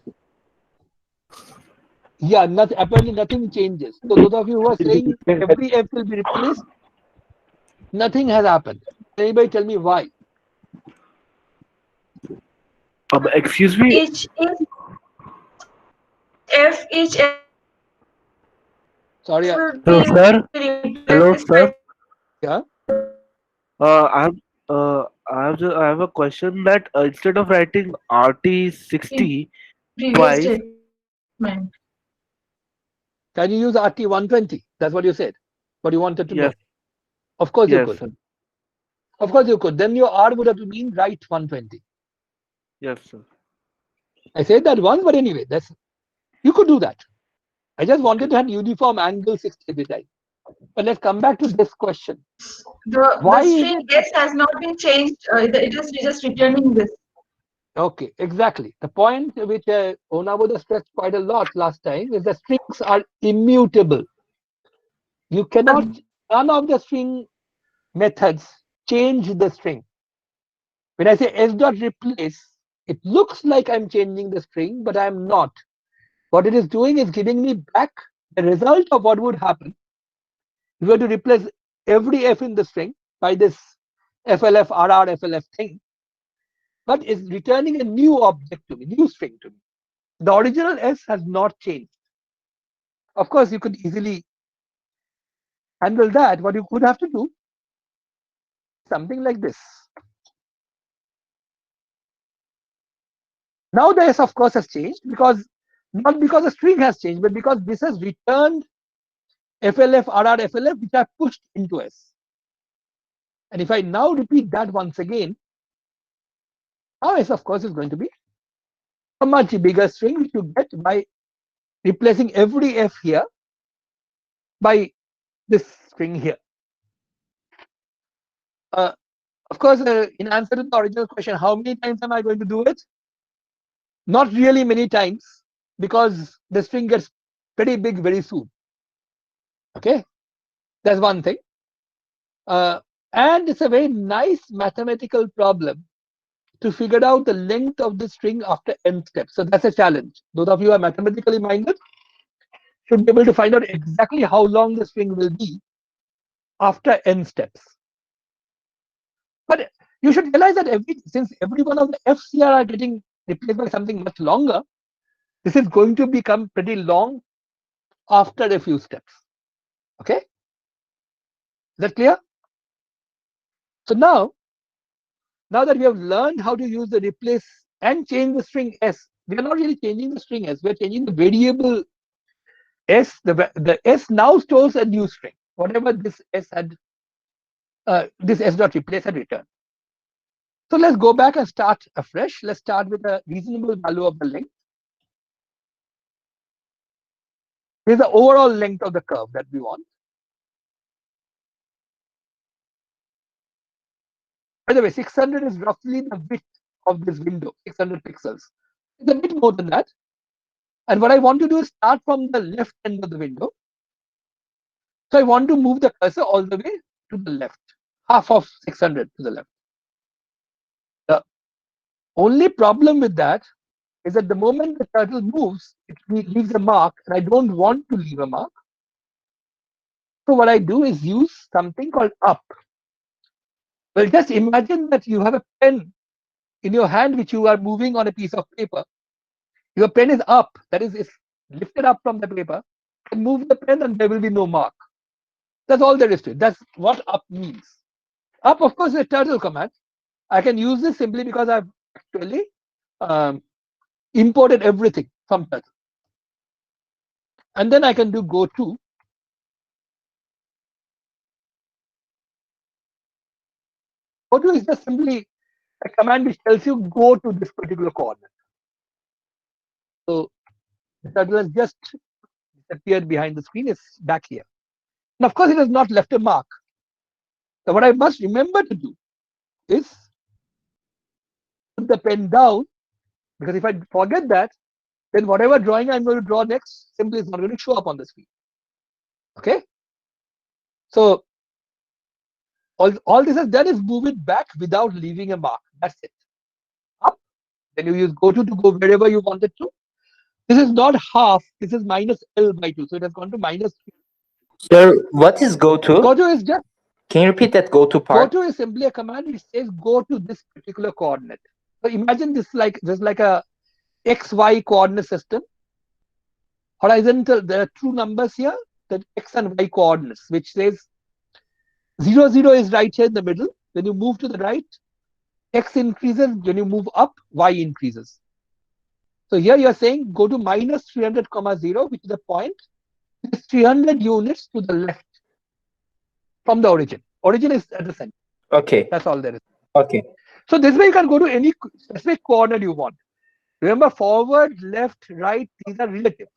Yeah, apparently nothing changes. So those of you who are saying every F will be replaced, nothing has happened. Anybody tell me why? Excuse me. Each F Sorry. will Hello, be sir. Hello, replaced sir. Yeah. I have a question that instead of writing RT60 previous twice, statement. Can you use RT120? That's what you said. What you wanted to know. yes, Of course you yes, could. sir. Of course you could. Then your R would have to mean right 120. Yes, sir. I said that once, but anyway, you could do that. I just wanted to have uniform angle 60 every time. But let's come back to this question. Why The is string it? S has not been changed. It is just returning this. Okay, exactly. The point which Onabuda stressed quite a lot last time is that strings are immutable. You cannot, none of the string methods change the string. When I say s dot replace, it looks like I'm changing the string, but I'm not. What it is doing is giving me back the result of what would happen if we were to replace every f in the string by this FLF, RR, FLF thing, but it's returning a new object to me, new string to me. The original s has not changed. Of course, you could easily handle that. What you could have to do, something like this. Now the s, of course, has changed because not because the string has changed, but because this has returned FLF, RR, FLF, which I pushed into S. And if I now repeat that once again, now S, of course, is going to be a much bigger string, which you get by replacing every F here by this string here. Of course, in answer to the original question, how many times am I going to do it? Not really many times, because the string gets pretty big very soon. Okay, that's one thing. And it's a very nice mathematical problem to figure out the length of the string after n steps. So that's a challenge. Those of you who are mathematically minded should be able to find out exactly how long the string will be after n steps. But you should realize that since every one of the f's here are getting replaced by something much longer, this is going to become pretty long after a few steps. Okay? Is that clear? So now that we have learned how to use the replace and change the string s, we are not really changing the string s, we are changing the variable s. The s now stores a new string, whatever this s had, this s dot replace had returned. So let's go back and start afresh. Let's start with a reasonable value of the length. Here's the overall length of the curve that we want. By the way, 600 is roughly the width of this window, 600 pixels. It's a bit more than that. And what I want to do is start from the left end of the window. So I want to move the cursor all the way to the left, half of 600 to the left. The only problem with that is that the moment the turtle moves, it leaves a mark, and I don't want to leave a mark. So what I do is use something called up. Well, just imagine that you have a pen in your hand which you are moving on a piece of paper. Your pen is up, that is, it's lifted up from the paper, and move the pen and there will be no mark. That's all there is to it. That's what up means. Up, of course, is a turtle command. I can use this simply because I've actually imported everything from turtle. And then I can do go to. Go to is just simply a command which tells you go to this particular coordinate. So the turtle has just disappeared behind the screen, it's back here. And of course, it has not left a mark. So what I must remember to do is put the pen down, because if I forget that, then whatever drawing I'm going to draw next simply is not going to show up on the screen. Okay, so all this has done is move it back without leaving a mark. That's it. Up, then you use go to go wherever you want it to. This is not half. This is minus L by 2. So it has gone to minus 3. Sir, what is go to? Go to is just Can you repeat that go to go part? to is simply a command which says go to this particular coordinate. So imagine this like a XY coordinate system. Horizontal, there are two numbers here, the X and Y coordinates, which says 0, 0 is right here in the middle. When you move to the right, X increases. When you move up, Y increases. So here you are saying go to minus 300, 0, which is the point. It is 300 units to the left from the origin. Origin is at the center. Okay. That's all there is. Okay. So this way you can go to any specific coordinate you want. Remember, forward, left, right, these are relative.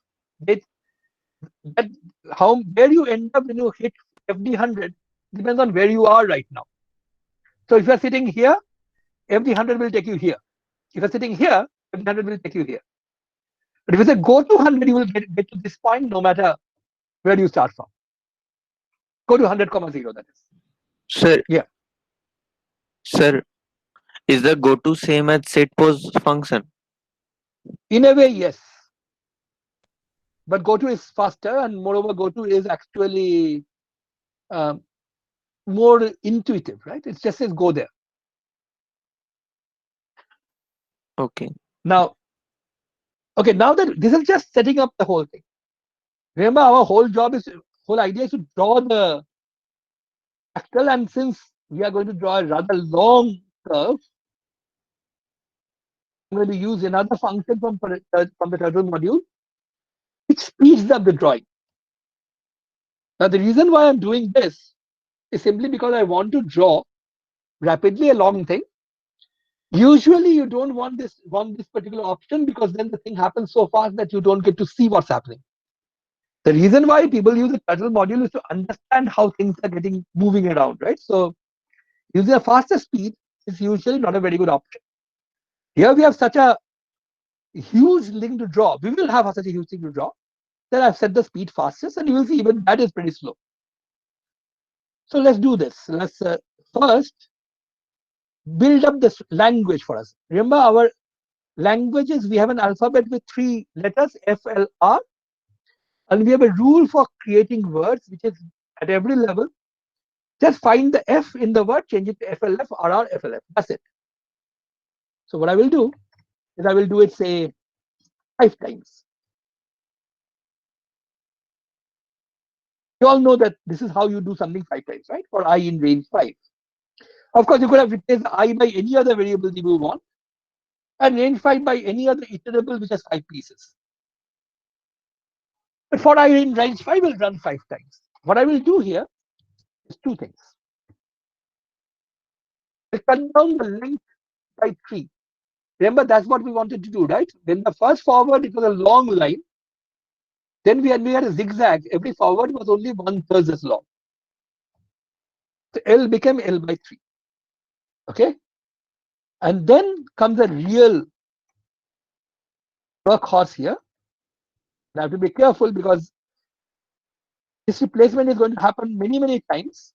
Where you end up when you hit FD 100 depends on where you are right now. So if you are sitting here, FD 100 will take you here. If you are sitting here, FD 100 will take you here. But if you say go to 100, you will get to this point no matter where you start from. Go to 100, 0, that is. Sir. Yeah. Sir, is the go to same as set pose function? In a way, yes. But go to is faster, and moreover, go to is actually more intuitive, right? It just says go there. Okay. Now that this is just setting up the whole thing. Remember, our whole idea is to draw the fractal, and since we are going to draw a rather long curve, I'm going to use another function from the turtle module, which speeds up the drawing. Now, the reason why I'm doing this is simply because I want to draw rapidly a long thing. Usually, you don't want this particular option because then the thing happens so fast that you don't get to see what's happening. The reason why people use the turtle module is to understand how things are moving around, right? So using a faster speed is usually not a very good option. Here we have such a huge thing to draw. We will have such a huge thing to draw. Then I've set the speed fastest, and you will see even that is pretty slow. So let's do this. Let's first build up this language for us. Remember, our languages, we have an alphabet with 3 letters, F, L, R. And we have a rule for creating words, which is at every level. Just find the F in the word, change it to FLF, RR, FLF. That's it. So what I will do is I will do it, say, 5 times. You all know that this is how you do something 5 times, right? For I in range 5. Of course, you could have replaced I by any other variable you want, and range 5 by any other iterable which has 5 pieces. But for I in range 5 will run 5 times. What I will do here is 2 things. I cut down the length by 3. Remember, that's what we wanted to do, right? When the first forward, it was a long line. Then we had a zigzag. Every forward was only 1/3 as long. So L became L by 3. Okay? And then comes a real workhorse here. I have to be careful because this replacement is going to happen many, many times.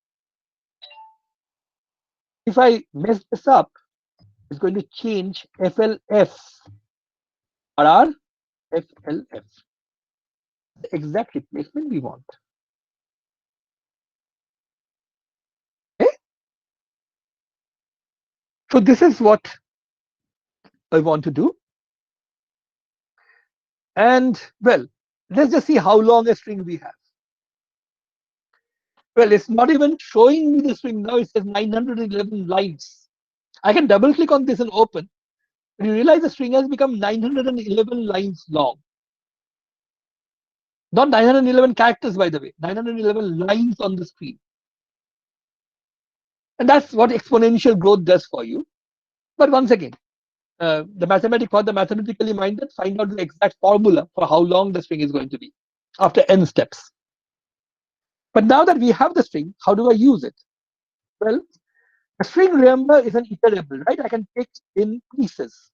If I mess this up, it's going to change FLF, RR, FLF. The exact replacement we want. Okay? So this is what I want to do. And well, let's just see how long a string we have. Well, it's not even showing me the string now. It says 911 lines. I can double click on this and open. And you realize the string has become 911 lines long. Not 911 characters, by the way. 911 lines on the screen. And that's what exponential growth does for you. But once again, the mathematically minded find out the exact formula for how long the string is going to be after n steps. But now that we have the string, how do I use it? Well, a string, remember, is an iterable, right? I can take in pieces,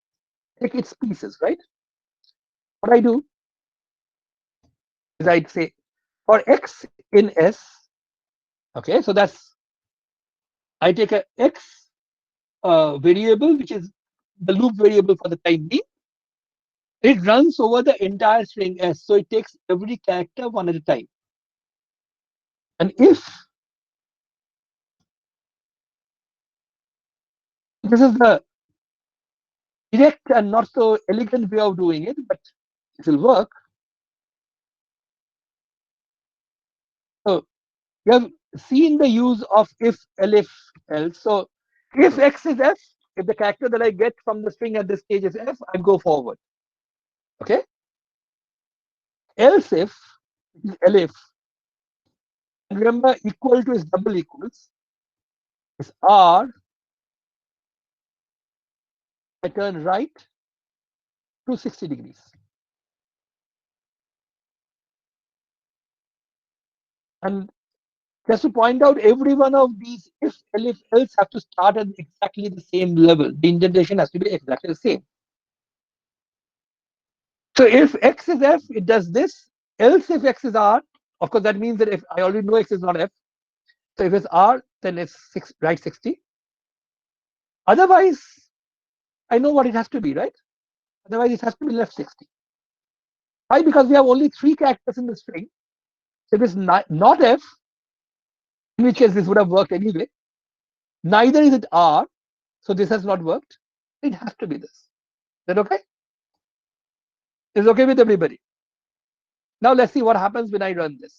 take its pieces, right? What I do is I'd say for x in S. Okay, so that's, I take a X variable, which is the loop variable for the time being. It runs over the entire string S, so it takes every character one at a time. And if this is the direct and not so elegant way of doing it, but it will work. So you have seen the use of if, elif, else. So if X is F, if the character that I get from the string at this stage is F, I go forward. Okay. Else if is elif. Remember, equal to is double equals. Is R, I turn right to 60 degrees. And just to point out, every one of these if, elif, else have to start at exactly the same level. The indentation has to be exactly the same. So if X is F, it does this. Else if X is R, of course, that means that if I already know X is not F. So if it's R, then it's right 60. Otherwise, I know what it has to be, right? Otherwise, it has to be left 60. Why? Because we have only 3 characters in the string. So if it's not F, in which case this would have worked anyway. Neither is it R, so this has not worked. It has to be this. Is that okay? Is okay with everybody? Now let's see what happens when I run this.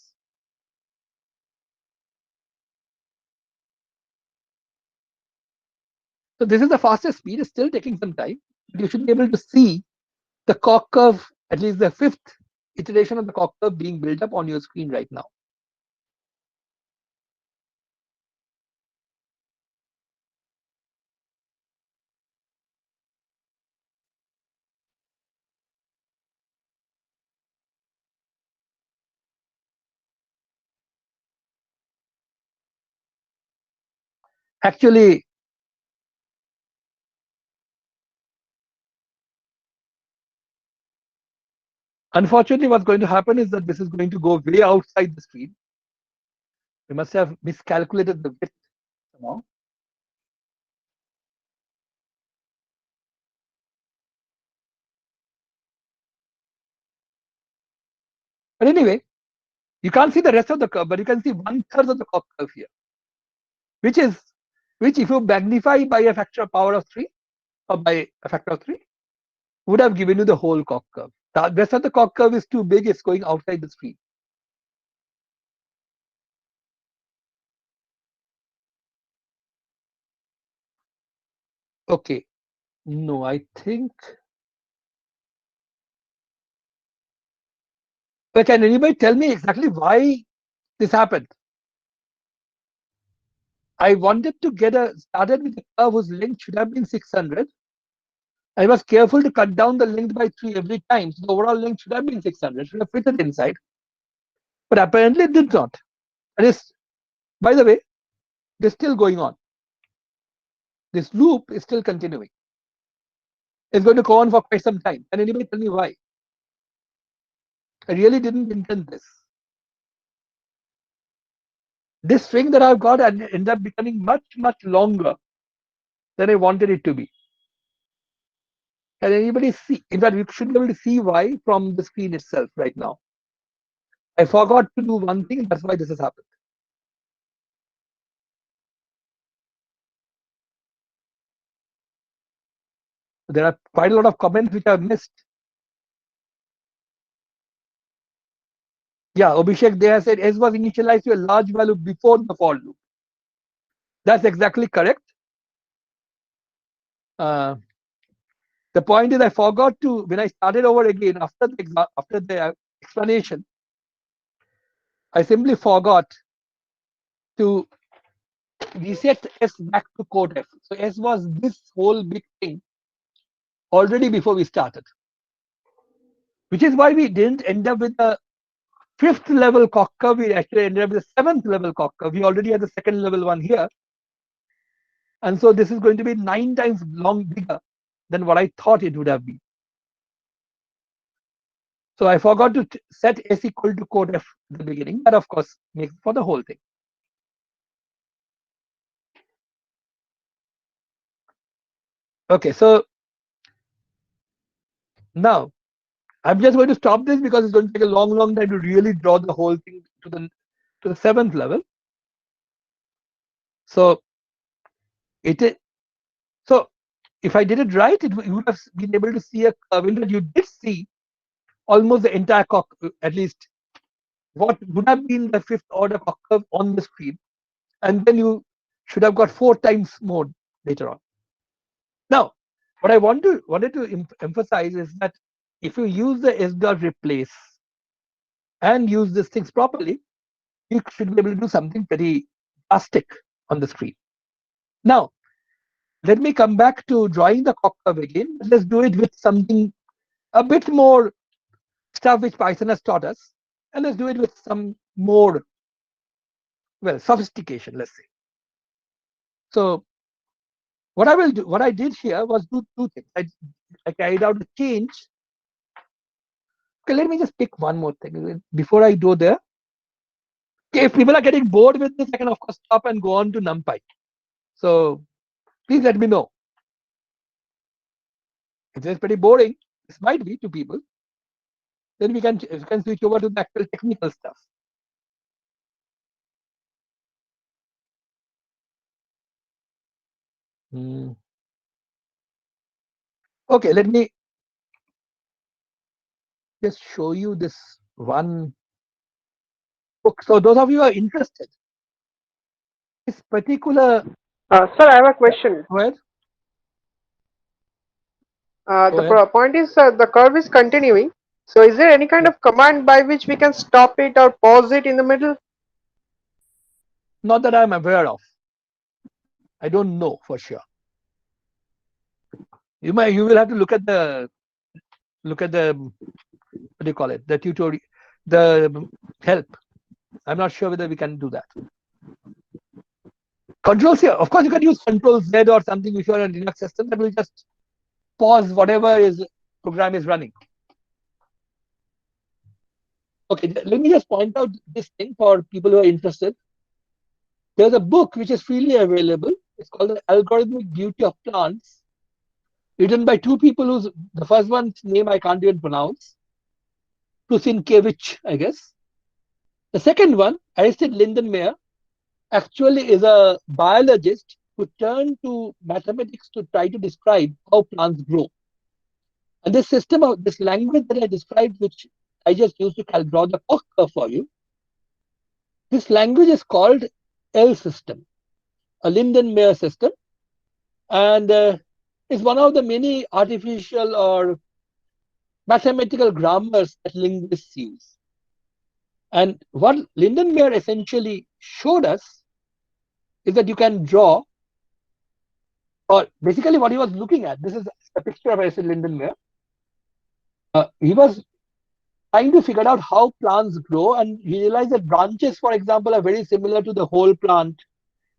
So this is the fastest speed. It's still taking some time, but you should be able to see the cock curve, at least the 5th iteration of the cock curve being built up on your screen right now. Actually, unfortunately, what's going to happen is that this is going to go way outside the screen. We must have miscalculated the width somehow. But anyway, you can't see the rest of the curve, but you can see 1/3 of the cock curve here, which if you magnify by a factor of power of 3 or by a factor of 3, would have given you the whole cock curve. The rest of the cock curve is too big, it's going outside the screen. Okay. No, I think. But can anybody tell me exactly why this happened? I wanted to get started with a curve whose length should have been 600. I was careful to cut down the length by 3 every time. So the overall length should have been 600, should have fitted inside. But apparently it did not. And it's, by the way, this is still going on. This loop is still continuing. It's going to go on for quite some time. Can anybody tell me why? I really didn't intend this. This string that I've got ended up becoming much, much longer than I wanted it to be. Can anybody see? In fact, we should be able to see why from the screen itself right now. I forgot to do one thing, that's why this has happened. There are quite a lot of comments which I've missed. Yeah, Abhishek there said S was initialized to a large value before the for loop. That's exactly correct. The point is, I forgot to, when I started over again after the explanation, I simply forgot to reset S back to code F. So S was this whole big thing already before we started, which is why we didn't end up with a 5th level cock curve. We actually ended up with a 7th level cock curve. We already had the 2nd level one here, and so this is going to be 9 times bigger than what I thought it would have been. So I forgot to set S equal to quote F at the beginning. That of course makes for the whole thing. Okay, so now I'm just going to stop this because it's going to take a long time to really draw the whole thing to the 7th level. So so if I did it right, you would have been able to see a curve in that you did see almost the entire at least what would have been the 5th order Koch curve on the screen, and then you should have got 4 times more later on. Now, what I wanted to emphasize is that if you use the S dot replace and use these things properly, you should be able to do something pretty drastic on the screen. Now, let me come back to drawing the Koch curve again. Let's do it with something a bit more stuff which Python has taught us, and let's do it with some more, well, sophistication, let's say. So what I did here was do 2 things. I carried out a change. Okay, let me just pick one more thing before I go there. Okay, if people are getting bored with this, I can of course stop and go on to NumPy. So please let me know. If it's pretty boring, this might be to people, then we can switch over to the actual technical stuff. Okay, let me just show you this one book. So those of you who are interested, this particular Sir, I have a question. where The point is the curve is continuing. So is there any kind of command by which we can stop it or pause it in the middle? not that I'm aware of. I don't know for sure. You will have to look at the what do you call it, the tutorial, the help. I'm not sure whether we can do that. Controls here, of course you can use Control Z or something if you're on a Linux system that will just pause whatever program is running. Okay, let me just point out this thing for people who are interested. There's a book which is freely available. It's called The Algorithmic Beauty of Plants, written by 2 people the first one's name I can't even pronounce, Tusinkevich, I guess. The second one, Aristide Lindenmayer, actually is a biologist who turned to mathematics to try to describe how plants grow. And this system of this language that I described, which I just used to draw the Koch curve for you, this language is called L system, a Lindenmayer system, and is one of the many artificial or mathematical grammars that linguists use. And what Lindenmayer essentially showed us is that you can draw, or basically what he was looking at, this is a picture of Aristide Lindenmayer. He was trying to figure out how plants grow, and he realized that branches, for example, are very similar to the whole plant,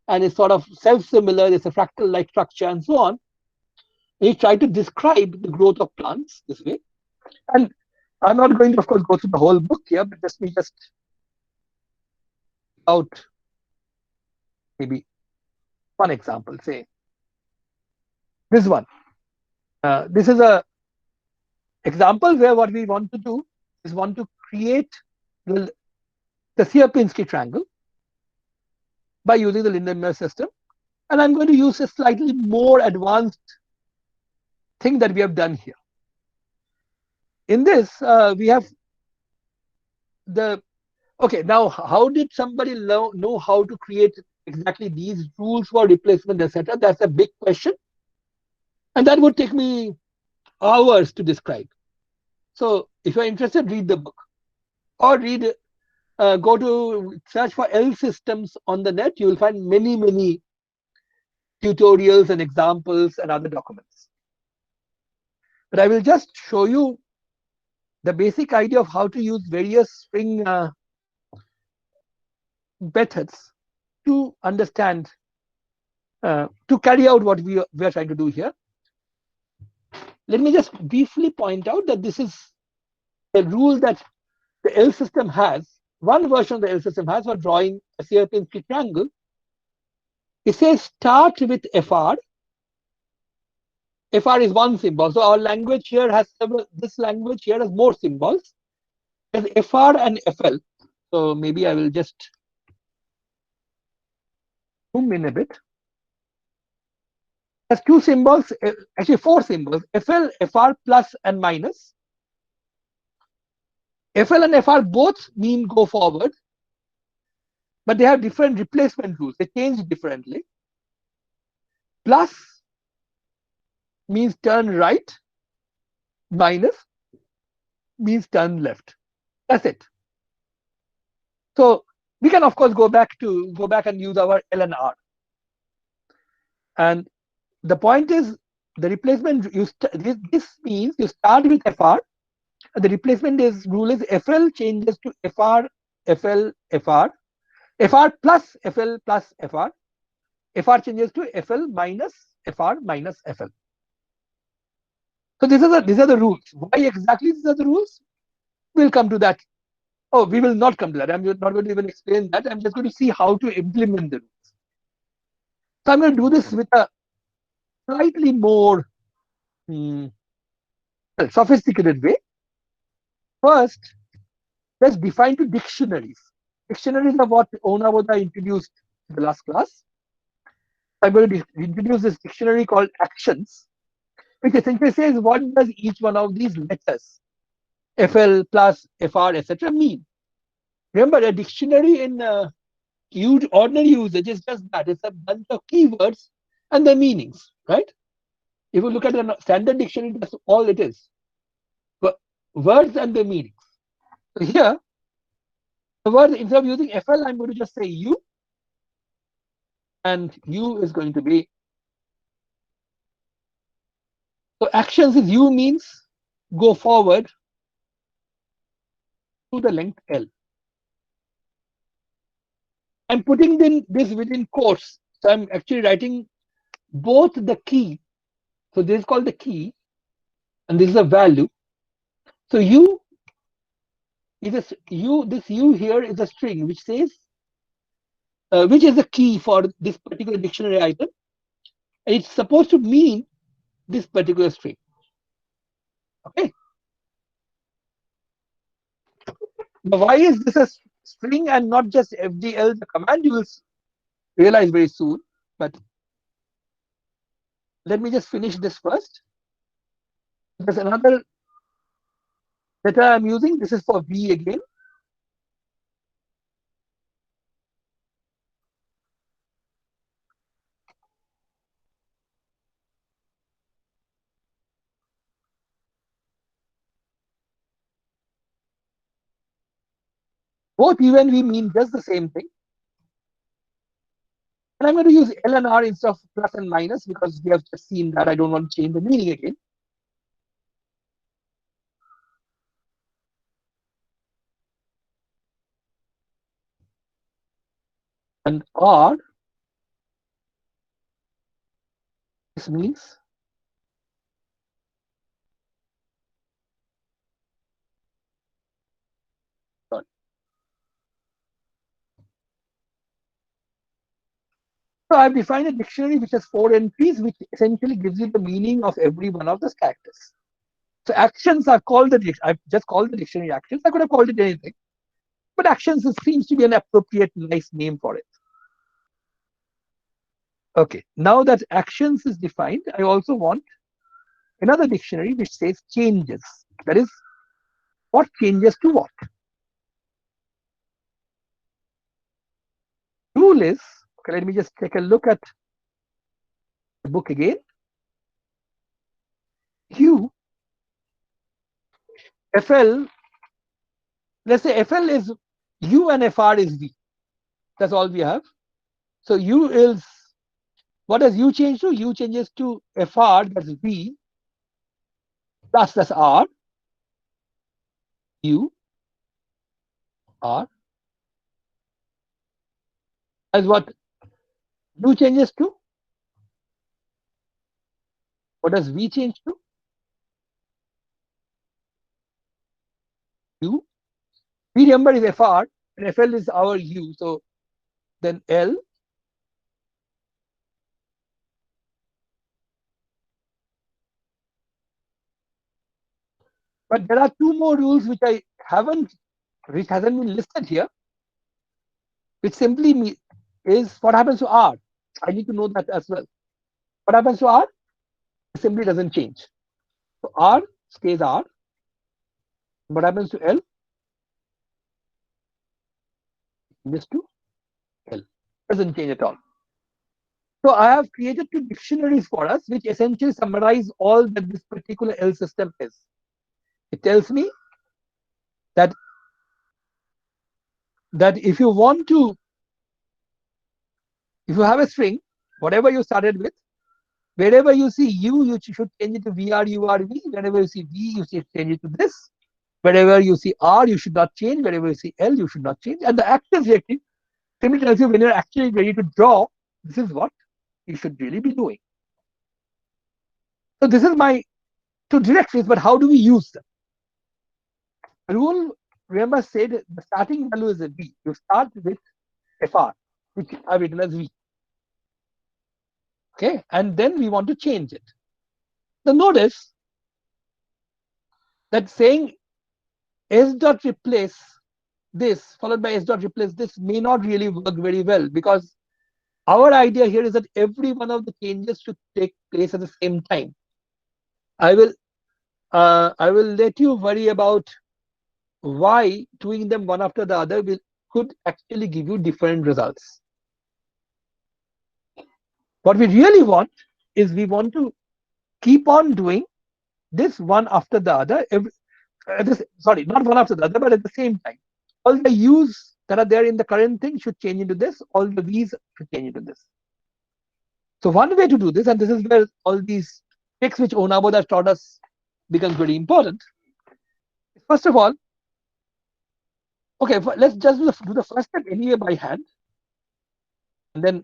and it's sort of self-similar, it's a fractal-like structure, and so on. He tried to describe the growth of plants this way. And I'm not going to, of course, go through the whole book here, but let me just out maybe one example, say this one. This is a example where what we want to do is want to create the Sierpinski triangle by using the Lindenmayer system. And I'm going to use a slightly more advanced thing that we have done here. In this, we have okay, now how did somebody know how to create exactly these rules for replacement, etc.? That's a big question. And that would take me hours to describe. So if you're interested, read the book, or go to search for L systems on the net. You will find many tutorials and examples and other documents. But I will just show you the basic idea of how to use various string methods to understand, to carry out what we are trying to do here. Let me just briefly point out that this is the rule that the L system has, one version of the L system has for drawing a Sierpinski triangle. It says start with FR. FR is one symbol. So our language here has several, this language here has more symbols. There's FR and FL. So maybe I will just zoom in a bit. There's two symbols, actually four symbols, FL, FR plus and minus. FL and FR both mean go forward, but they have different replacement rules. They change differently. Plus means turn right, minus means turn left. That's it. So we can of course go back and use our L and R. And the point is the replacement this means you start with FR, and the replacement rule is FL changes to FR, FL, FR, FR plus FL plus FR, FR changes to FL minus FR minus FL. So these are the rules. Why exactly these are the rules? We'll come to that. Oh, we will not come to that. I'm not going to even explain that. I'm just going to see how to implement the rules. So I'm going to do this with a slightly more sophisticated way. First, let's define two dictionaries. Dictionaries are what Onavoda introduced in the last class. I'm going to introduce this dictionary called actions, which essentially says what does each one of these letters, FL plus FR, etc., mean. Remember, a dictionary in ordinary usage is just that. It's a bunch of keywords and their meanings, right? If you look at a standard dictionary, that's all it is. But words and their meanings. So here, the word, instead of using FL, I'm going to just say U. And U is going to be, so actions is U means go forward to the length L. I'm putting this within quotes. So I'm actually writing both the key. So this is called the key, and this is a value. So U is this U here is a string which says which is the key for this particular dictionary item. And it's supposed to mean this particular string. Okay. Now, why is this a string and not just FDL, the command? You will realize very soon. But let me just finish this first. There's another letter I'm using. This is for V again. Both U and V mean just the same thing. And I'm going to use L and R instead of plus and minus because we have just seen that. I don't want to change the meaning again. And R, this means sorry. So I've defined a dictionary which has 4 entries, which essentially gives you the meaning of every one of the characters. So actions are called I've just called the dictionary actions. I could have called it anything, but actions seems to be an appropriate, nice name for it. Okay, now that actions is defined, I also want another dictionary which says changes. That is, what changes to what? Rule is, okay, let me just take a look at the book again. U, FL, let's say FL is U and FR is V. That's all we have. So U is, what does U change to? U changes to FR, that's V, plus that's R, U, R. As what U changes to? What does V change to? U. V, remember, is FR and FL is our U. So then L. But there are two more rules which which hasn't been listed here, which simply is what happens to R. I need to know that as well. What happens to R? It simply doesn't change. So R stays R. What happens to L? This to L. Doesn't change at all. So I have created two dictionaries for us, which essentially summarize all that this particular L system is. It tells me that if you have a string, whatever you started with, wherever you see U, you should change it to VR, URV. Wherever you see V, you should change it to this. Wherever you see R, you should not change. Wherever you see L, you should not change. And the active directive simply tells you when you're actually ready to draw, this is what you should really be doing. So this is my two directories, but how do we use them? The rule, remember, said the starting value is a V. You start with FR, which I've written as V. Okay, and then we want to change it. Now notice that saying S dot replace this followed by S dot replace this may not really work very well, because our idea here is that every one of the changes should take place at the same time. I will let you worry about why doing them one after the other could actually give you different results. What we really want is we want to keep on doing this one after the other. Sorry, not one after the other, but at the same time. All the U's that are there in the current thing should change into this. All the V's should change into this. So one way to do this, and this is where all these tricks which Onabod has taught us becomes very important. First of all, okay, let's just do the first step anyway by hand, and then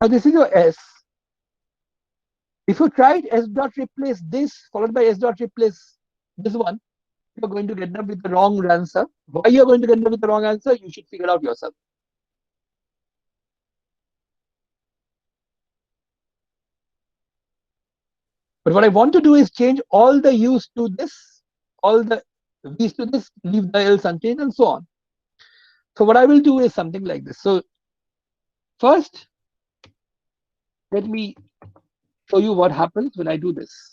now this is your S. If you tried S dot replace this followed by S dot replace this one, you're going to get up with the wrong answer. Why you're going to get up with the wrong answer, you should figure out yourself. But what I want to do is change all the U's to this, all the V's to this, leave the L's unchanged, and so on. So what I will do is something like this. So first, let me show you what happens when I do this.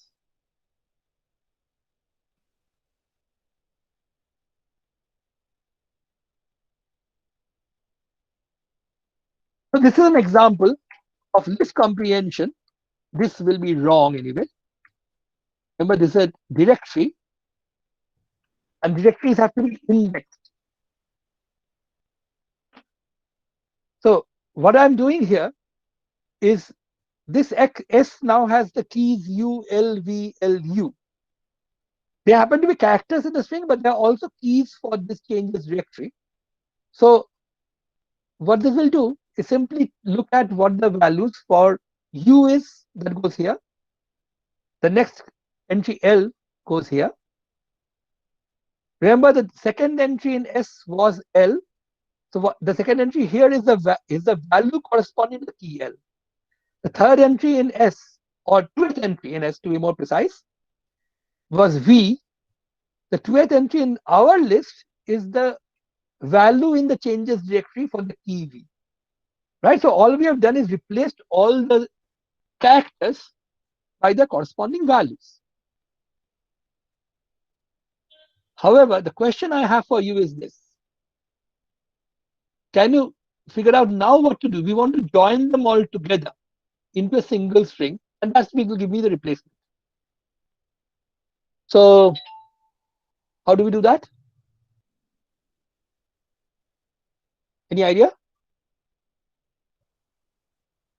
So this is an example of list comprehension. This will be wrong anyway. Remember, this is a directory, and directories have to be indexed. So what I'm doing here is this S now has the keys U, L, V, L, U. They happen to be characters in the string, but there are also keys for this changes directory. So what this will do is simply look at what the values for U is, that goes here. The next entry L goes here. Remember, the second entry in S was L. So what, the second entry here is the value corresponding to the key L. The third entry in S, or 20th entry in S to be more precise, was V. The 20th entry in our list is the value in the changes directory for the key V. Right? So all we have done is replaced all the characters by the corresponding values. However, the question I have for you is this. Can you figure out now what to do? We want to join them all together into a single string, and that will give me the replacement. So how do we do that? Any idea?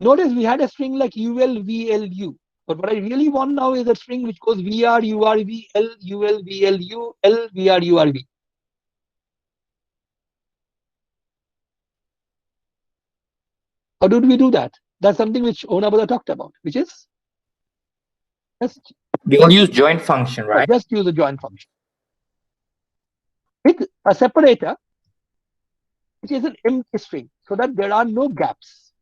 Notice we had a string like UL, VLU. But what I really want now is a string which goes VR, URV, L, UL, VL, U, L, VR, URV. How do we do that? That's something which Onabada talked about, which is just, We will use join function, right? just use a join function with a separator, which is an empty string, so that there are no gaps.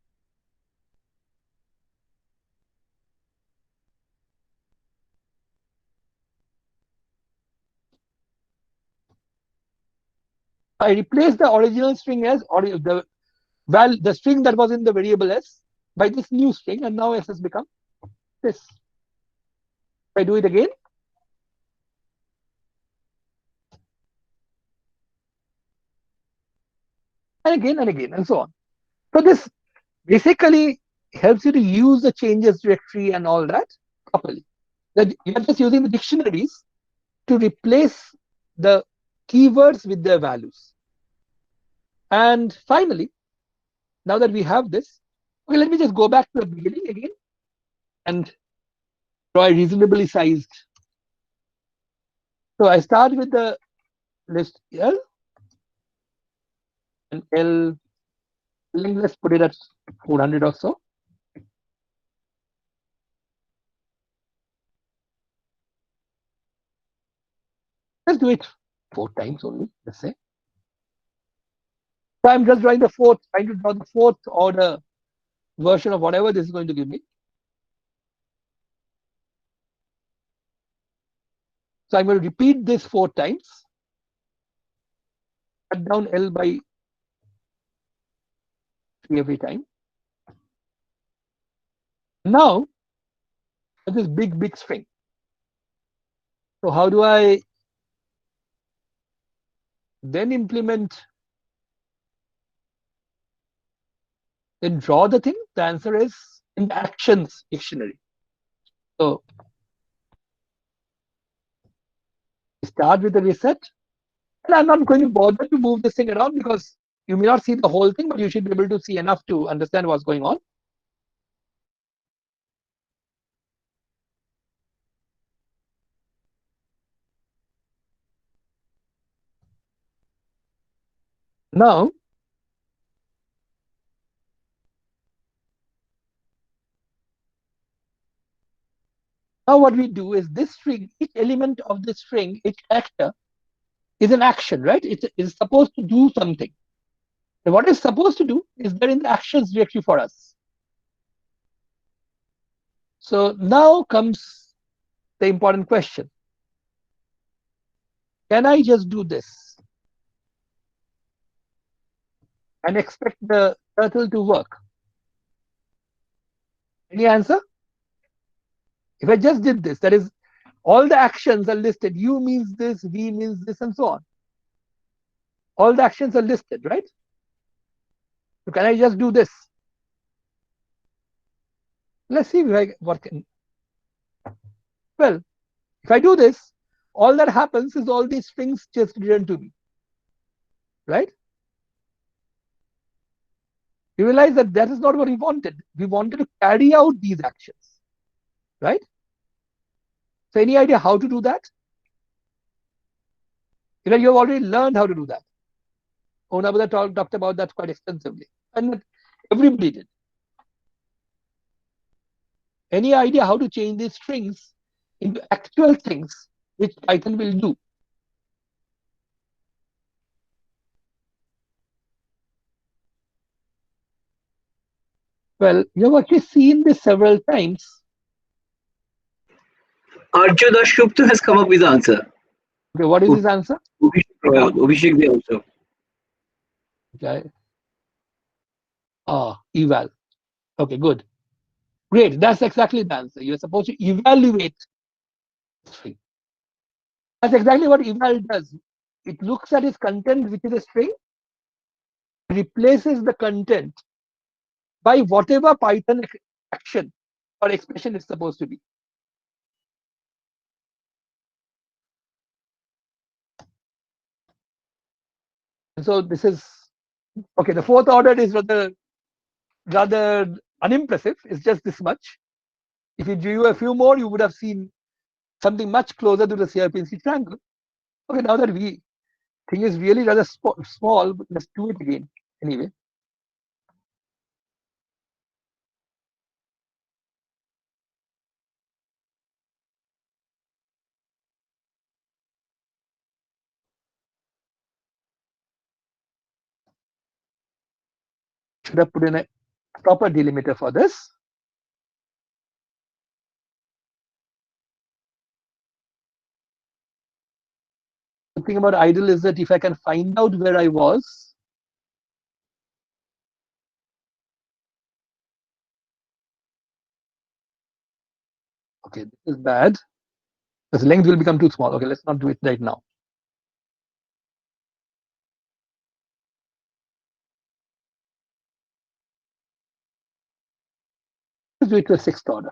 I replace the original string as, or the string that was in the variable s by this new string, and now s has become this. If I do it again, and again, and so on. So this basically helps you to use the changes directory and all that properly. That you're just using the dictionaries to replace the keywords with their values. And finally, now that we have this, okay, let me just go back to the beginning again and draw a reasonably sized. So I start with the list L, and L, let's put it at 400 or so. Let's do it 4 times only, let's say. So I'm just trying to draw the fourth order version of whatever this is going to give me. So I'm going to repeat this 4 times, cut down L by 3 every time. Now, this big string. So how do I then implement, then draw the thing? The answer is in the actions dictionary. So start with the reset, and I'm not going to bother to move this thing around because you may not see the whole thing, but you should be able to see enough to understand what's going on. Now, what we do is this string, each element of the string, each character is an action, right? It is supposed to do something. And what it's supposed to do is there in the actions directory for us. So now comes the important question. Can I just do this and expect the turtle to work? Any answer? If I just did this, that is, all the actions are listed. U means this, V means this, and so on. All the actions are listed, right? So can I just do this? Let's see what can. Well, if I do this, all that happens is all these strings just return to me, right? You realize that that is not what we wanted. We wanted to carry out these actions, right? So any idea how to do that? You have already learned how to do that. Onabada talked about that quite extensively, and everybody did. Any idea how to change these strings into actual things which Python will do? Well, you have actually seen this several times. Ananda Dasgupta has come up with the answer. Okay, what is his answer? Abhishek the answer. Okay. Eval. Okay, good. Great. That's exactly the answer. You're supposed to evaluate the string. That's exactly what eval does. It looks at its content, which is a string, replaces the content by whatever Python action or expression is supposed to be. And so this is okay. The fourth order is rather unimpressive. It's just this much. If you drew a few more, you would have seen something much closer to the CRPNC triangle. Okay, now that we thing is really rather small, but let's do it again anyway. Should have put in a proper delimiter for this. The thing about idle is that if I can find out where I was, okay, this is bad. This length will become too small. Okay, let's not do it right now. Let's do it to a sixth order.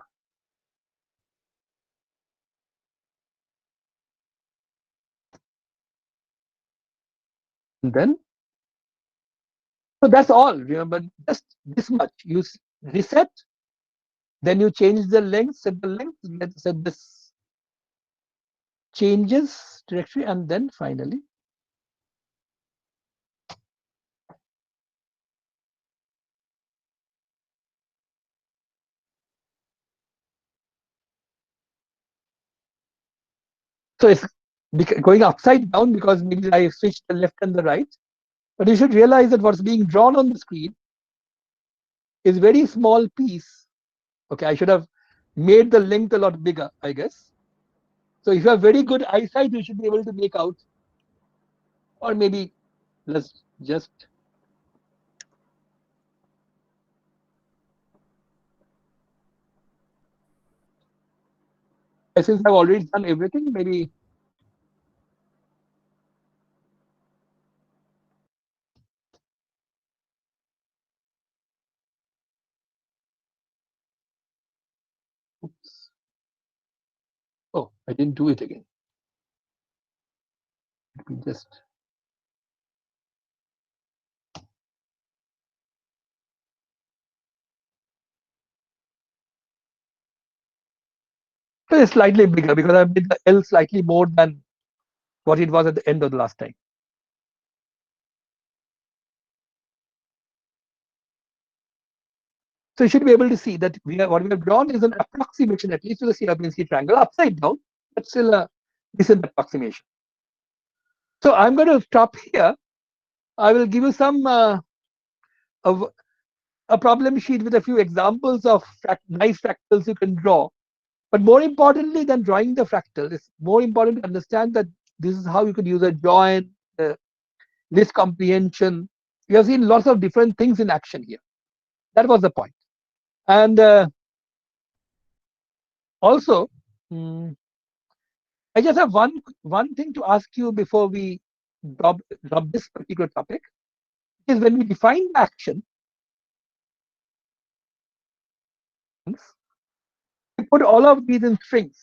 And then, so that's all. Remember, just this much. You reset, then you change the length, set the length, let's set this changes directory, and then finally so it's going upside down because maybe I switched the left and the right. But you should realize that what's being drawn on the screen is very small piece. Okay, I should have made the length a lot bigger, I guess. So if you have very good eyesight, you should be able to make out. Or maybe let's just since I've already done everything, maybe oops. Oh, I didn't do it again. Let me just so it's slightly bigger because I made the L slightly more than what it was at the end of the last time. So you should be able to see that what we have drawn is an approximation, at least to the CRPNC triangle, upside down, but still a decent approximation. So I'm going to stop here. I will give you some a problem sheet with a few examples of nice fractals you can draw. But more importantly than drawing the fractal, it's more important to understand that this is how you could use a join, list comprehension. You have seen lots of different things in action here. That was the point. And also, I just have one thing to ask you before we drop this particular topic. Is when we define the action, we put all of these in strings.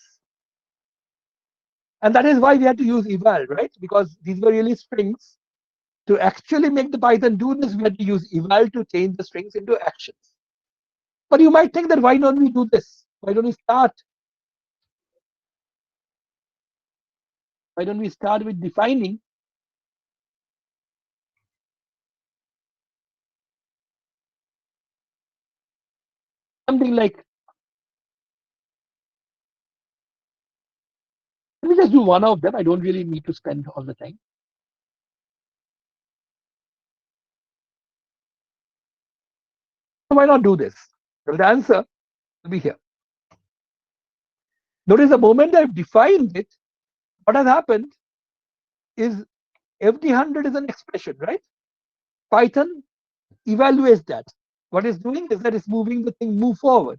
And that is why we had to use eval, right? Because these were really strings. To actually make the Python do this, we had to use eval to change the strings into actions. But you might think that why don't we do this? Why don't we start? Why don't we start with defining something like, let me just do one of them. I don't really need to spend all the time. So why not do this? Well, the answer will be here. Notice the moment I've defined it, what has happened is FD100 is an expression, right? Python evaluates that. What it's doing is that it's moving the thing move forward.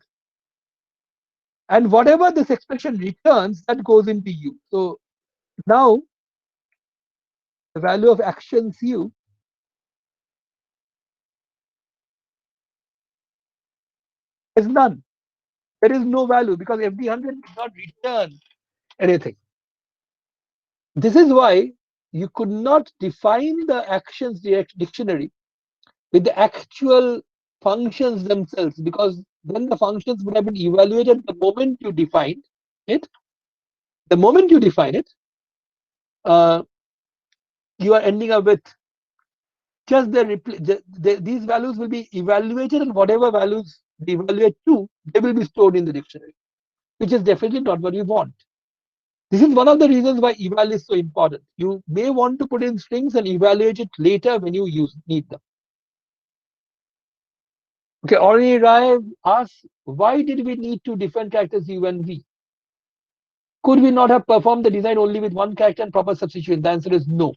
And whatever this expression returns, that goes into U. So now the value of actions U is none. There is no value because FD100 did not return anything. This is why you could not define the actions dictionary with the actual functions themselves, because then the functions would have been evaluated the moment you defined it. The moment you define it, you are ending up with just these values will be evaluated, and whatever values they evaluate to, they will be stored in the dictionary, which is definitely not what you want. This is one of the reasons why eval is so important. You may want to put in strings and evaluate it later when you need them. Okay, Orni Rai asks, why did we need two different characters U and V? Could we not have performed the design only with one character and proper substitution? The answer is no.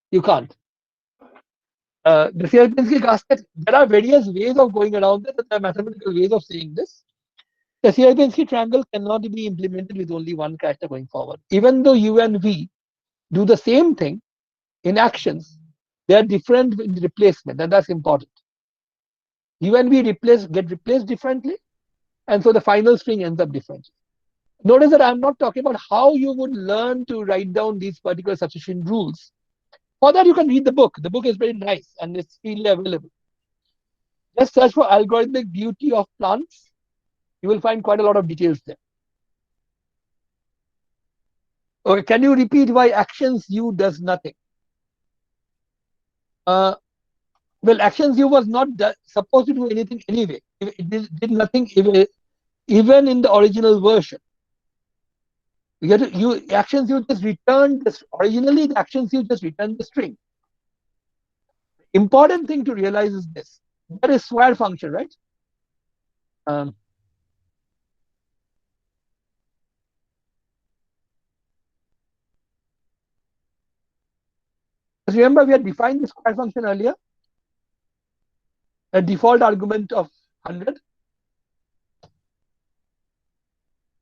You can't. The Sierpinski asked that there are various ways of going around this, and there are mathematical ways of saying this. The Sierpinski triangle cannot be implemented with only one character going forward. Even though U and V do the same thing in actions, they are different in replacement, and that's important. U and V get replaced differently, and so the final string ends up differently. Notice that I'm not talking about how you would learn to write down these particular substitution rules. For that, you can read the book. The book is very nice and it's freely available. Just search for algorithmic beauty of plants. You will find quite a lot of details there. Okay, can you repeat why actions U does nothing? Well, actions U was not supposed to do anything anyway. It did nothing even in the original version. Actions U just returned this. Originally, the actions U just returned the string. Important thing to realize is this: there is square function, right? Remember, we had defined the square function earlier. A default argument of 100.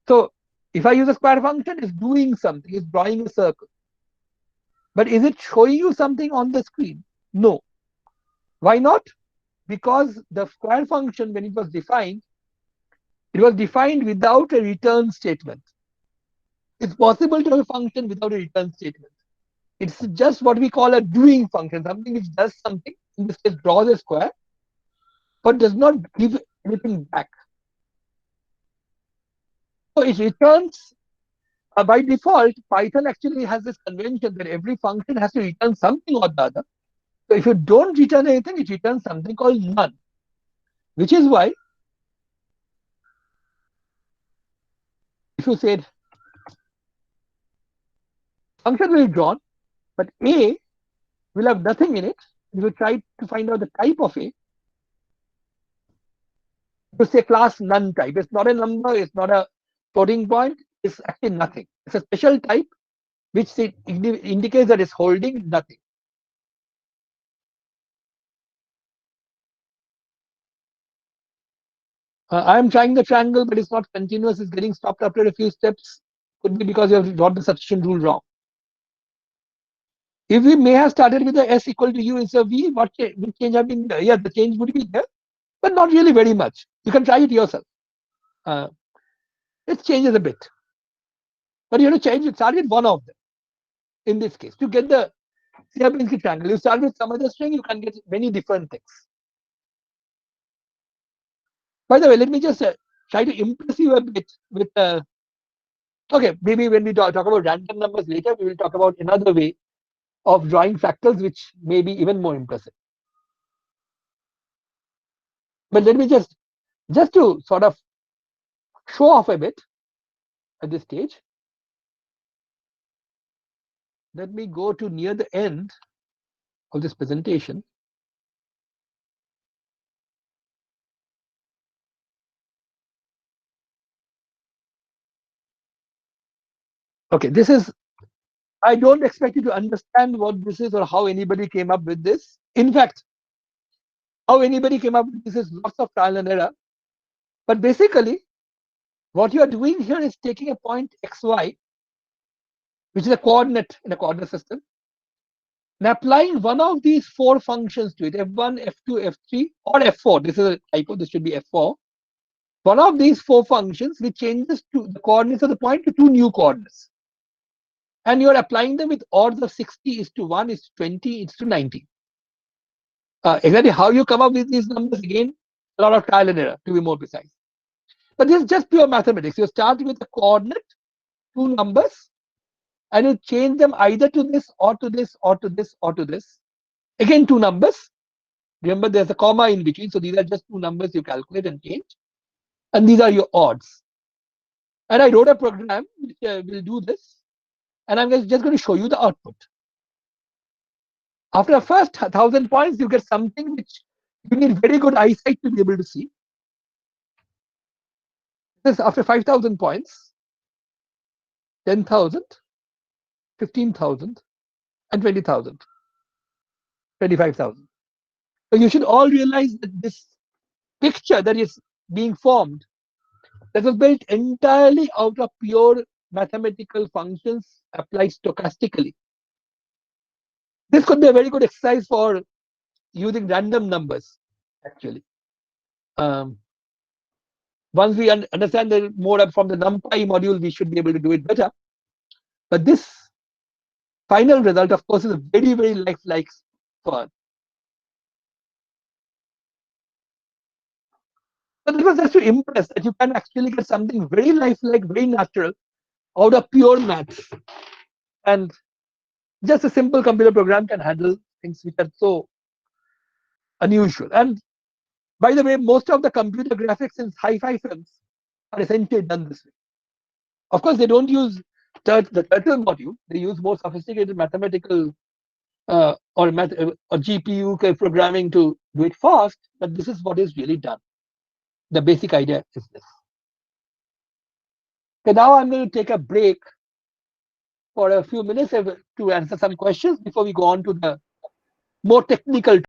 So if I use a square function, it's doing something, it's drawing a circle. But is it showing you something on the screen? No. Why not? Because the square function, when it was defined without a return statement. It's possible to have a function without a return statement. It's just what we call a doing function, something which does something, in this case draws a square, but does not give anything back. So it returns, by default, Python actually has this convention that every function has to return something or the other. So if you don't return anything, it returns something called none, which is why if you said function will be drawn, but A will have nothing in it, if you try to find out the type of A, you say class none type. It's not a number, it's not a floating point, it's actually nothing. It's a special type which indicates that it's holding nothing. I'm trying the triangle, but it's not continuous. It's getting stopped after a few steps. Could be because you have got the substitution rule wrong. If we may have started with the S equal to U instead of V, what change have been there? Yeah, the change would be there, but not really very much. You can try it yourself. It changes a bit, but you have to change it. Start with one of them. In this case, to get the Sierpinski triangle, you start with some other string, you can get many different things. By the way, let me just try to impress you a bit with. Okay, maybe when we talk about random numbers later, we will talk about another way of drawing fractals, which may be even more impressive. But let me just to sort of show off a bit at this stage, let me go to near the end of this presentation. Okay, this is, I don't expect you to understand what this is or how anybody came up with this. In fact, how anybody came up with this is lots of trial and error. But basically, what you are doing here is taking a point xy, which is a coordinate in a coordinate system, and applying one of these four functions to it, f1, f2, f3, or f4. This is a typo, this should be f4. One of these four functions which changes to the coordinates of the point to two new coordinates. And you are applying them with odds of 60:1, 20:90. Exactly how you come up with these numbers, again, a lot of trial and error, to be more precise. But this is just pure mathematics. You start with a coordinate, two numbers, and you change them either to this or to this or to this or to this. Again, two numbers. Remember, there's a comma in between, so these are just two numbers you calculate and change. And these are your odds. And I wrote a program which will do this, and I'm just going to show you the output. After the first 1,000 points, you get something which you need very good eyesight to be able to see. This after 5,000 points, 10,000, 15,000, and 20,000, 25,000. So you should all realize that this picture that is being formed, that was built entirely out of pure mathematical functions applied stochastically. This could be a very good exercise for using random numbers, actually. Once we understand the more from the NumPy module, we should be able to do it better. But this final result, of course, is a very, very lifelike fun. But it was just to impress that you can actually get something very lifelike, very natural out of pure maths. And just a simple computer program can handle things which are so unusual. And by the way, most of the computer graphics in sci-fi films are essentially done this way. Of course, they don't use the turtle module. They use more sophisticated mathematical or GPU programming to do it fast. But this is what is really done. The basic idea is this. Okay, now I'm going to take a break for a few minutes to answer some questions before we go on to the more technical